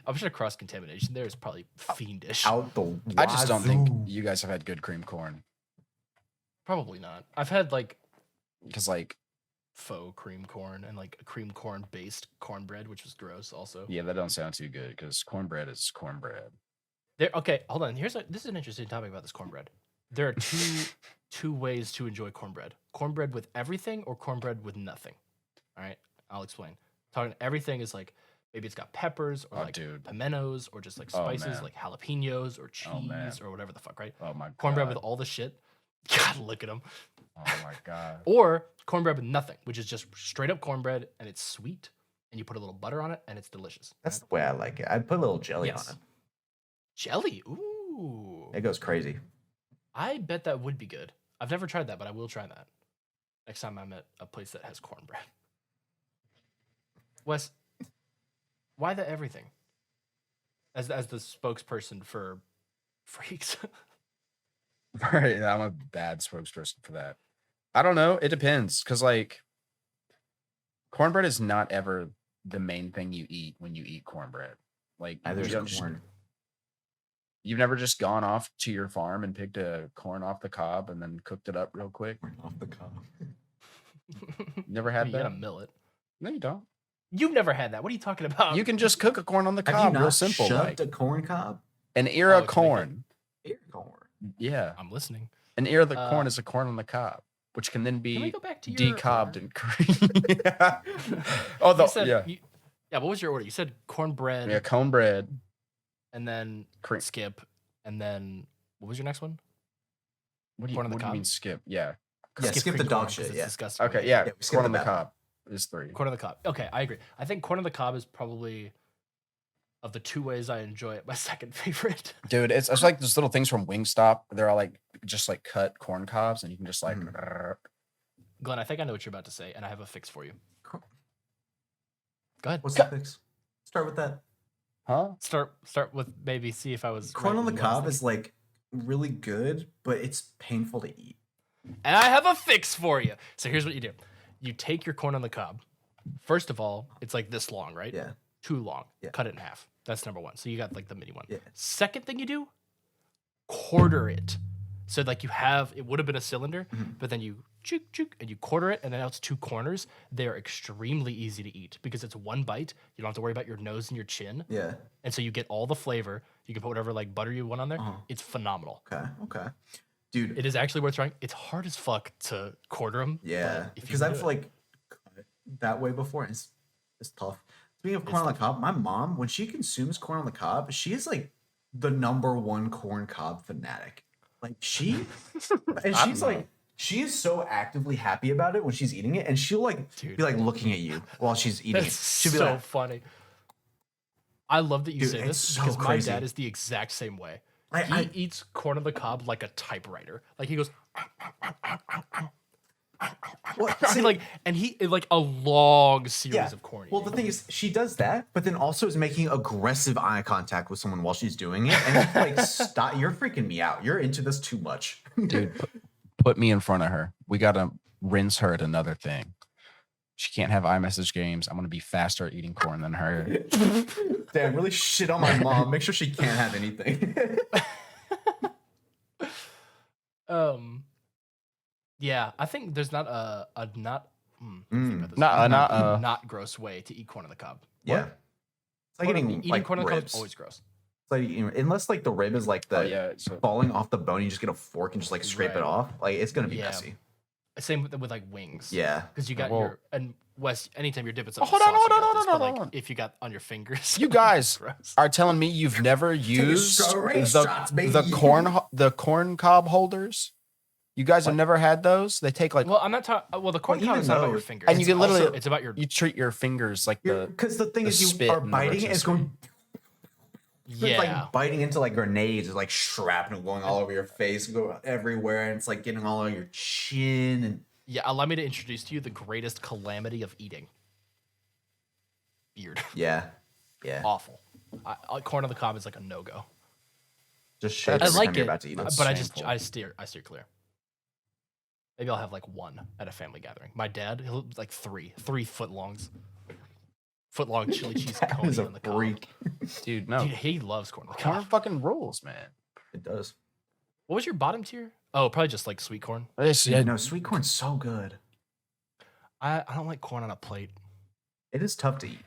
I'm sure cross contamination there is probably fiendish. Out the I just don't think wazoo. you guys have had good cream corn Probably not. I've had like because like faux cream corn and like cream corn based cornbread, which was gross. Also, yeah, that don't sound too good because cornbread is cornbread. there. Okay, hold on. This is an interesting topic about this cornbread. There are two ways to enjoy cornbread: cornbread with everything or cornbread with nothing. All right, I'll explain. Talking everything is like maybe it's got peppers or Oh, like dude. pimentos or just like Oh, spices man. like jalapenos or Oh, man. cheese or whatever the fuck, right? Oh my god. Cornbread with all the shit. God, look at them. Oh my god. Or cornbread with nothing, which is just straight up cornbread and it's sweet and you put a little butter on it and it's delicious. That's the way I like it. I'd put a little jelly Yes. on Jelly. Ooh. it. It goes crazy. I bet that would be good. I've never tried that, but I will try that next time I'm at a place that has cornbread. Wes, why the everything? As the spokesperson for freaks. Right, I'm a bad spokesperson for that. I don't know. It depends, because like cornbread is not ever the main thing you eat when you eat cornbread. Like Neither you is don't just- corn. you've never just gone off to your farm and picked a corn off the cob and then cooked it up real quick. Corn off the cob. Never had You that? gotta mill it. No, you don't. You've never had that. What are you talking about? You can just cook a corn on the Have you cob, not real simple. shoved Like a corn cob? an ear Oh, of to make it- corn. Ear corn. Yeah, I'm listening. an ear of the corn Uh, is a corn on the cob, which can then Can we be go back to your decobbed order? and cream. Yeah. Oh, You the, said- yeah, yeah. What was your order? You said cornbread, yeah, cornbread, and then cream. skip, and then what was your next one? What do you, corn on the what do you cob? mean skip? Yeah. Yeah, skip the cream dog corn, 'cause shit, it's yeah. disgusting. Okay, yeah, Yeah, we skipped corn on the the bad one. cob. is 3. Corn on the cob. Okay, I agree. I think corn on the cob is probably, of the two ways I enjoy it, my second favorite. Dude, it's like those little things from Wingstop. They're all like just like cut corn cobs, and you can just like. Glenn, I think I know what you're about to say, and I have a fix for you. Cool. Go ahead. What's the fix? Start with that. Huh? Start with maybe see if I was Corn right on the in what I was cob is thinking. like really good, but it's painful to eat. And I have a fix for you. So here's what you do. You take your corn on the cob. First of all, it's like this long, right? Yeah. Too long. Yeah. Cut it in half. That's number one. So you got like the mini one. Yeah. Second thing you do, quarter it. So like you have, it would have been a cylinder, but then you chook, chook, and you quarter it, and then now it's 2 corners. They're extremely easy to eat because it's one bite. You don't have to worry about your nose and your chin. Yeah. And so you get all the flavor. You can put whatever like butter you want on there. It's phenomenal. Okay. Dude. It is actually worth trying. It's hard as fuck to quarter them. Yeah. Because I've like cut it that way before. And it's tough. Speaking of corn on the cob, my mom, when she consumes corn on the cob, she is like the #1 corn cob fanatic. Like she, and she's like, she is so actively happy about it when she's eating it, and she'll like Dude. be like looking at you while she's eating it. That's She'll be so like, funny. I love that you Dude, say it's this so because my crazy. dad is the exact same way. I- He I- eats corn on the cob like a typewriter. Like he goes, what? and he like a long series of corn. Well, the eating. thing is, she does that, but then also is making aggressive eye contact with someone while she's doing it, and it's like, stop! You're freaking me out. You're into this too much, Dude, put me in front of her. We gotta rinse her at another thing. She can't have iMessage games. I'm gonna be faster at eating corn than her. Damn, really shit on my mom. Make sure she can't have anything. Yeah, I think there's not a not. Not gross way to eat corn on the cob. Yeah, it's like eating like corn on the cob ribs. is always gross. It's like unless like the rib is like the Yeah, so falling off the bone, you just get a fork and just like scrape it Right. off. Like it's gonna be Yeah. messy. Same with like wings. Yeah. Because you got Well- your and Wes. Anytime you're dipping something, hold on, sauce, you hold on, got hold this, on, but, hold like, on. if you got on your fingers, You guys gross. are telling me you've never used straight the shots, baby. the corn cob holders? You guys have never had those? They take like Well, I'm not talking. Well, the corn Well, cob even is not about though- your fingers. And you can literally- it's about your you treat your fingers like the Because the thing the is, you spit are and the biting it, and it's rotisserie. going. yeah. It's like biting into like grenades, or like shrapnel going all over your face, go everywhere, and it's like getting all over your chin. And Yeah, allow me to introduce to you the greatest calamity of eating. Beard. yeah, Awful. Corn on the cob is like a no-go. just shake I every like time you're it, about to eat it. That's but shameful. I steer clear. Maybe I'll have like one at a family gathering. My dad, he'll like 3 foot longs. Foot long chili cheese That coney is a on the cob. freak. dude. No, Dude, he loves corn on the corn cob. fucking rules, man. It does. What was your bottom tier? Oh, probably just like sweet corn. Yeah, no, sweet corn's so good. I don't like corn on a plate. It is tough to eat.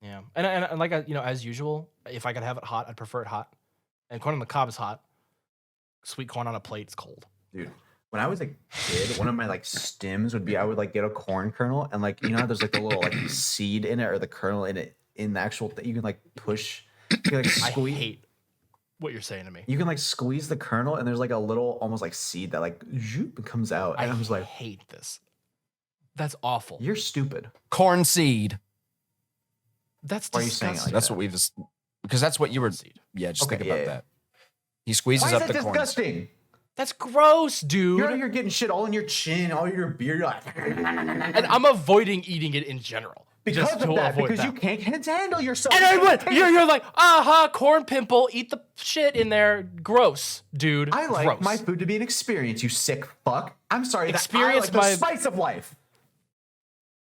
Yeah, and like as usual, if I could have it hot, I'd prefer it hot. And corn on the cob is hot. Sweet corn on a plate is cold. Dude, when I was a kid, one of my like stims would be I would like get a corn kernel, and like, you know how there's like the little like seed in it, or the kernel in it, in the actual thing, you can like push, you can, like I squeeze, hate what you're saying to me. you can like squeeze the kernel, and there's like a little almost like seed that like zoop, comes out, and I was like, hate this. That's awful. you're stupid. Corn seed. That's Why are you saying it disgusting. like That's that? what we've just because that's what you were. Seed. Yeah, just Okay, think about yeah. that. He squeezes Why up is that the corn. disgusting? That's gross, dude. You're out here getting shit all in your chin, all in your beard. You're like, And I'm avoiding eating it in general. because just of to that, avoid because that. you can't handle yourself. And You everyone, can't you're like, aha, corn pimple, eat the shit in there. Gross, dude. I like Gross. my food to be an experience, you sick fuck. I'm sorry, Experience that I like my- the spice of life.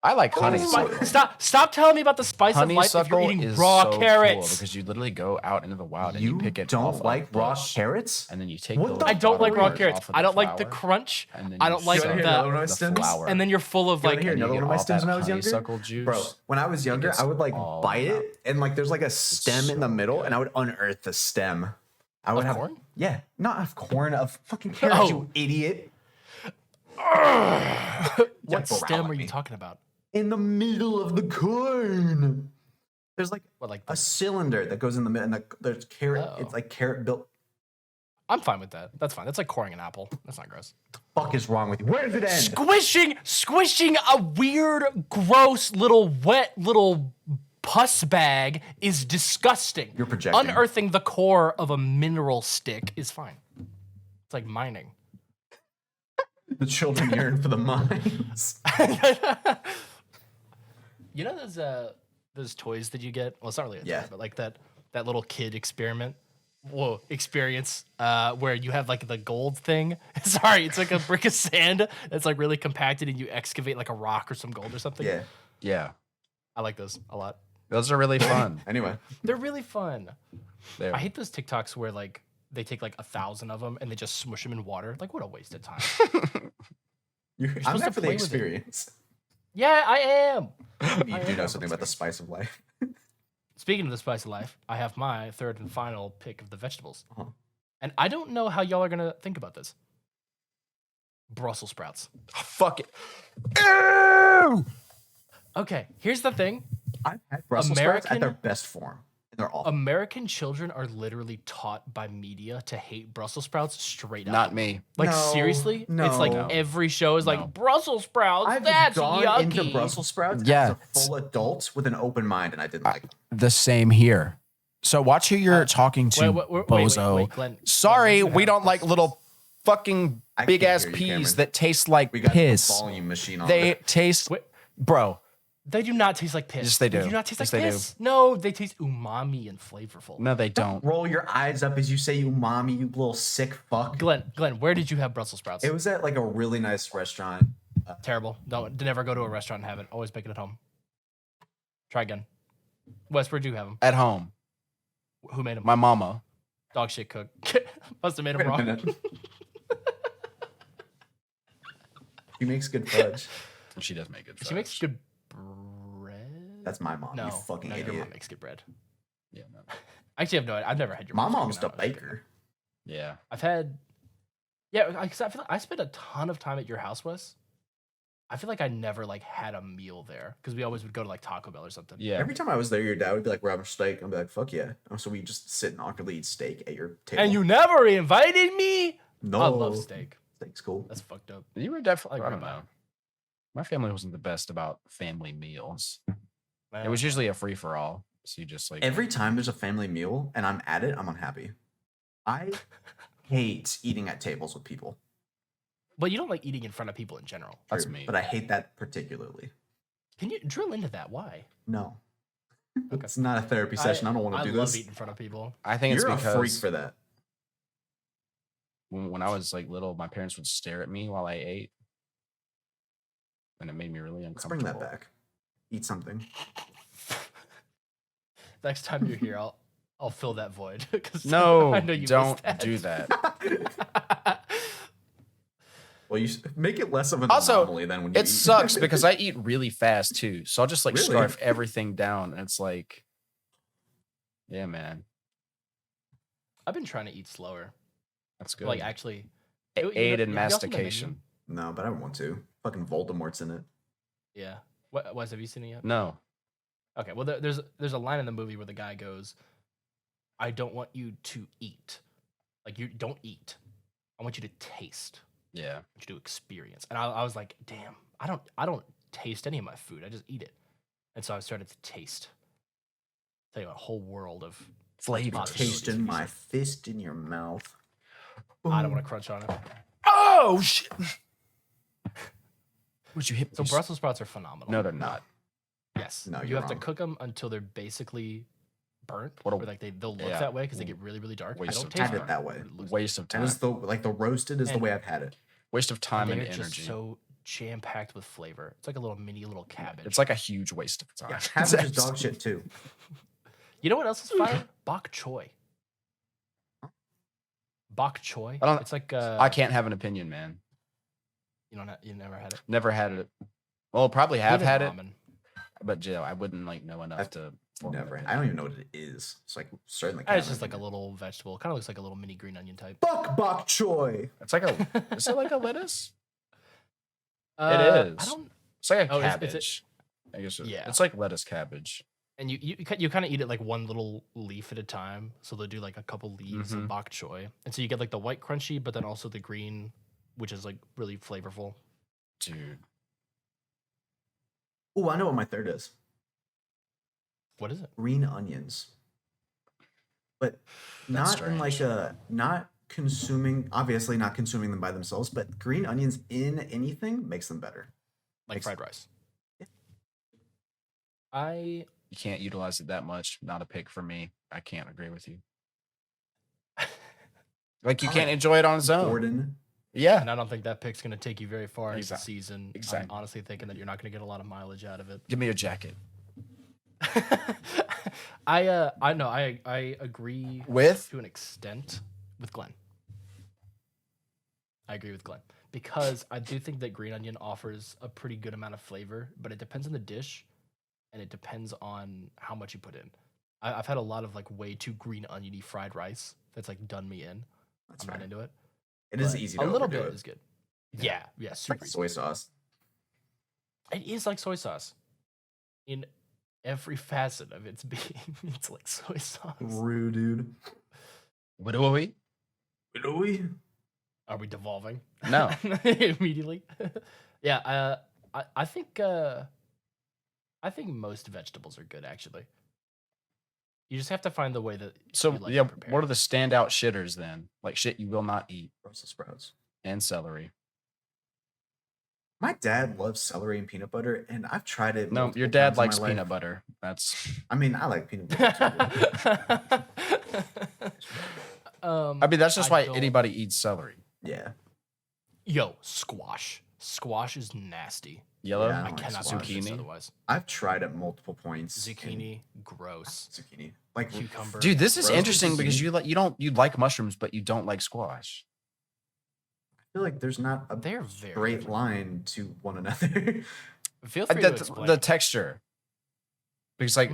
I like honey. Stop telling me about the spice of life if you're Honeysuckle eating is raw so carrots. cool because you literally go out into the wild and you You pick it. don't off like of the raw bush, carrots? and then you take. What the the little I don't like bottom raw part carrots. off of I the don't like the flower, crunch. and then I you don't like You wanna hear the. another one of my the stems? flour. And then you're full of You wanna like. hear and you another get one of my all stems that when I was younger? honeysuckle juice. Bro, when I was younger, gets I would like all bite out. it, and like there's like a stem in the so middle, and I would unearth the stem. I would Of have corn? Yeah, not of corn, of fucking carrots, Oh. you idiot. What growl stem at are you me. talking about? In the middle of the corn. There's like What like a cylinder that goes in the middle, and there's carrot. Oh. It's like carrot built. I'm fine with that. That's fine. That's like coring an apple. That's not gross. Fuck is wrong with you? Where does it end? Squishing a weird, gross little wet little pus bag is disgusting. You're projecting. Unearthing the core of a mineral stick is fine. It's like mining. The children yearn for the mines. You know those toys that you get? Well, it's not really a Yeah. toy, but like that little kid experience where you have like the gold thing. Sorry, it's like a brick of sand that's like really compacted and you excavate like a rock or some gold or something. Yeah. Yeah. I like those a lot. Those are really fun. Anyway. They're really fun. They're- I hate those TikToks where like they take like 1,000 of them and they just smush them in water. Like what a waste of time. I'm supposed there to for the play with it. experience. Yeah, I am. You do know something about the spice of life. Speaking of the spice of life, I have my third and final pick of the vegetables. Uh-huh. And I don't know how y'all are going to think about this. Brussels sprouts. Oh, fuck it. Ew! Okay, here's the thing. I've had Brussels sprouts at their American- best form. And they're awful. American children are literally taught by media to hate Brussels sprouts straight up. Not me. Like No, seriously? It's like no. every show is No. like Brussels sprouts. I've That's gone yucky. into Brussels sprouts Yeah. as a full adult with an open mind, and I didn't like them. The same here. So watch who you're talking to, bozo. Glenn. Sorry, Glenn, we don't like little fucking I big can't ass hear you, peas Cameron. that taste like We got piss. the volume machine on. They it. taste, Wait. bro. They do not taste like piss. Yes, they They do. do not taste Yes, like they do. piss. No, they taste umami and flavorful. No, they don't. Roll your eyes up as you say umami, you little sick fuck. Glenn, where did you have Brussels sprouts? It was at like a really nice restaurant. Terrible. Don't never go to a restaurant and have it. Always make it at home. Try again. Wes, where'd you have them? At home. Who made them? My mama. Dog shit cook. Must have made them Wait a wrong. minute. She makes good fudge. She does make good She makes fudge. good bread. That's my mom. No, You fucking no, your idiot. mom makes good bread. Yeah, no. I actually have no idea. I've never had your My mom's mom's the cooking. I don't know. baker. Yeah. I've had, yeah, because I feel like I spent a ton of time at your house, Wes. I feel like I never like had a meal there because we always would go to like Taco Bell or something. Yeah. Every time I was there, your dad would be like, "We're having steak." I'd be like, "Fuck yeah!" So we just sit and awkwardly eat steak at your table. And you never invited me. no, I love steak. Steak's cool. That's fucked up. You were definitely, Like I don't ribeye. know. My family wasn't the best about family meals. It Man. was usually a free for all. So you just like Every time there's a family meal and I'm at it, I'm unhappy. I hate eating at tables with people. But you don't like eating in front of people in general. That's True, me. But I hate that particularly. Can you drill into that? Why? No. Okay. It's not a therapy session. I don't want to do I love this. eating in front of people. I think You're it's a freak because for that. when I was like little, my parents would stare at me while I ate. And it made me really Let's bring uncomfortable. that back. Eat something. Next time you're here, I'll fill that void. 'Cause No, I know you don't missed do that. Well, you make it less of an Also, anomaly than when you It eat. sucks because I eat really fast too. So I'll just like Really? scarf everything down. And it's like, yeah, man, I've been trying to eat slower. that's good. Like actually, Aid in have y'all seen the menu? mastication. No, but I want to. Fucking Voldemort's in it. Yeah. What Wes, have you seen it yet? No. Okay. Well, there's a line in the movie where the guy goes, "I don't want you to eat. Like you don't eat. I want you to taste. Yeah. I want you to experience." And I was like, "Damn, I don't taste any of my food. I just eat it." And so I started to taste. Tell you a whole world of Flavors. possibilities. Tasting my fist in your mouth. I don't want to crunch on it. Oh shit! Would you hit? So Brussels sprouts are phenomenal. No, they're not. Yes. No, you you're have to wrong. cook them until they're basically burnt. What a- or like they'll look yeah. that way because they get really, really dark. Waste I of don't time. taste Had it burnt. that way. It looks- Waste of And time. it's the roasted is the And- way I've had it. Waste of time and they're just energy. so jam packed with flavor. It's like a little cabbage. It's like a huge waste of time. Yeah, It's cabbage is abs- dog shit too. You know what else is fire? Bok choy. Bok choy. I don't- It's like I can't have an opinion, man. you never had it. Never had it. Well, probably have Even had it, ramen. but yeah, I wouldn't like know enough I've to. form an Never. I opinion. don't even know what it is. It's like certainly. It's just like a little vegetable. Kind of looks like a little mini green onion type. Fuck bok choy. It's like a. Is it like a lettuce? I is. don't. It's like a Oh, is it- cabbage. I guess. Yeah. It's like lettuce cabbage. And you kind of eat it like one little leaf at a time. So they'll do like a couple leaves of bok choy, and so you get like the white crunchy, but then also the green, which is like really flavorful. Dude. Oh, I know what my third is. What is it? Green onions. But not in like not consuming, obviously not consuming them by themselves, but green onions in anything makes them better. Like fried rice. Yeah. You can't utilize it that much. Not a pick for me. I can't agree with you. Like you can't enjoy it on its own. Gordon. Yeah. And I don't think that pick's going to take you very far into the Exactly. season. Exactly. I'm honestly thinking that you're not going to get a lot of mileage out of it. Give me your jacket. I know I agree With? to an extent with Glenn. I agree with Glenn because I do think that green onion offers a pretty good amount of flavor, but it depends on the dish and it depends on how much you put in. I've had a lot of like way too green oniony fried rice that's like done me in. I'm not into it. It is easy to a little overdo bit it. is good. Yeah, super easy. Soy sauce. It is like soy sauce in every facet of its being. It's like soy sauce. Rude, dude. What do we? What do we? Are we devolving? No. Immediately. Yeah, I think most vegetables are good actually. You just have to find the way that So you like yeah, to prepare. what are the standout shitters then? Like shit you will not eat. Brussels sprouts. And celery. My dad loves celery and peanut butter, and I've tried it. No, multiple your dad times in my likes life. peanut butter. That's I mean, I like peanut butter too. I mean that's just I why don't- anybody eats celery. Yeah. Yo, squash. Squash is nasty. Yellow? Yeah, I like cannot squash. do this Zucchini. otherwise. I've tried it multiple points. Zucchini, gross. Zucchini. Like Cucumber. Dude, this is Roasted interesting because zucchini. you like mushrooms, but you don't like squash. I feel like there's not a They're very straight different. line to one another. Feel free to The explain. texture. Because like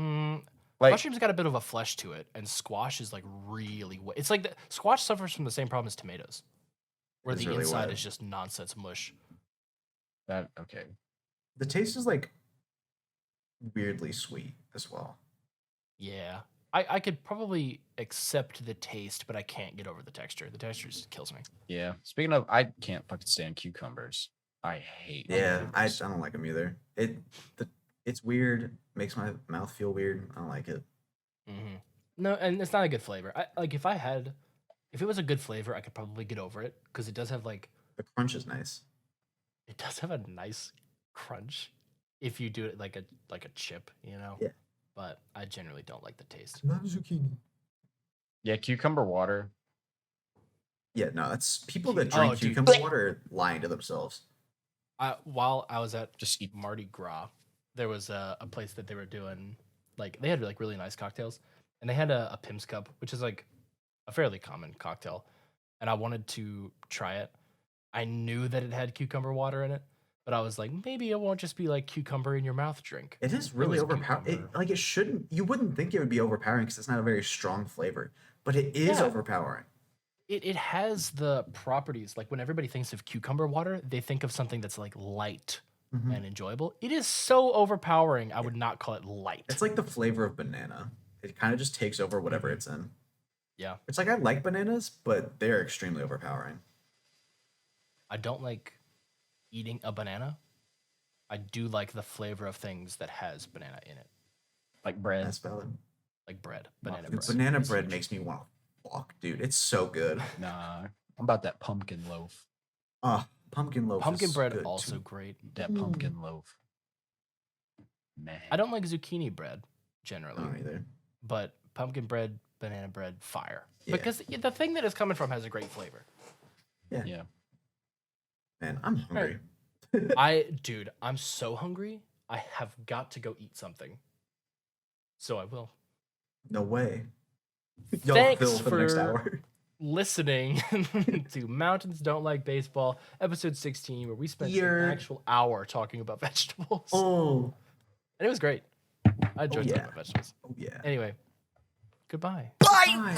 Like mushroom's got a bit of a flesh to it, and squash is like really wet. It's like squash suffers from the same problem as tomatoes, where It's the really inside wet. is just nonsense mush. that okay. The taste is like weirdly sweet as well. Yeah, I could probably accept the taste, but I can't get over the texture. The texture just kills me. Yeah. Speaking of, I can't fucking stand cucumbers. I hate Yeah, I cucumbers. don't like them either. It's weird. Makes my mouth feel weird. I don't like it. Mm-hmm. No, and it's not a good flavor. If it was a good flavor, I could probably get over it because it does have like The crunch is nice. it does have a nice crunch if you do it like a chip, you know. Yeah. But I generally don't like the taste. Not zucchini. Yeah, cucumber water. Yeah, no, that's people that Oh, drink dude. cucumber water are lying to themselves. While I was at Just eat. Mardi Gras, there was a place that they were doing like they had like really nice cocktails, and they had a Pim's Cup, which is like a fairly common cocktail, and I wanted to try it. I knew that it had cucumber water in it, but I was like, maybe it won't just be like cucumber in your mouth drink. It is really was overpowering. cucumber. It shouldn't. You wouldn't think it would be overpowering because it's not a very strong flavor, but it is Yeah. overpowering. It has the properties like when everybody thinks of cucumber water, they think of something that's like light Mhm. and enjoyable. It is so overpowering. I would not call it light. It's like the flavor of banana. It kind of just takes over whatever it's in. Yeah. It's like I like bananas, but they're extremely overpowering. I don't like eating a banana. I do like the flavor of things that has banana in it, Like bread. That's valid. like bread, banana Dude, bread. banana It's bread huge. makes me want to walk, dude. It's so good. Nah. I'm about that pumpkin loaf. Pumpkin loaf. Pumpkin is bread good, also too. great. That pumpkin loaf. Man. I don't like zucchini bread I generally, don't either. but pumpkin bread, banana bread, fire. Yeah. Because the thing that it's coming from has a great flavor. Yeah. Man, I'm hungry. Dude, I'm so hungry. I have got to go eat something. So I will. No way. Yo, Thanks Phil, for the next for- hour. Listening to Mountains Don't Like Baseball, episode 16, where we spent Here. an actual hour talking about vegetables. Oh, And it was great. I enjoyed yeah. talking about vegetables. oh yeah. Anyway, goodbye. Bye.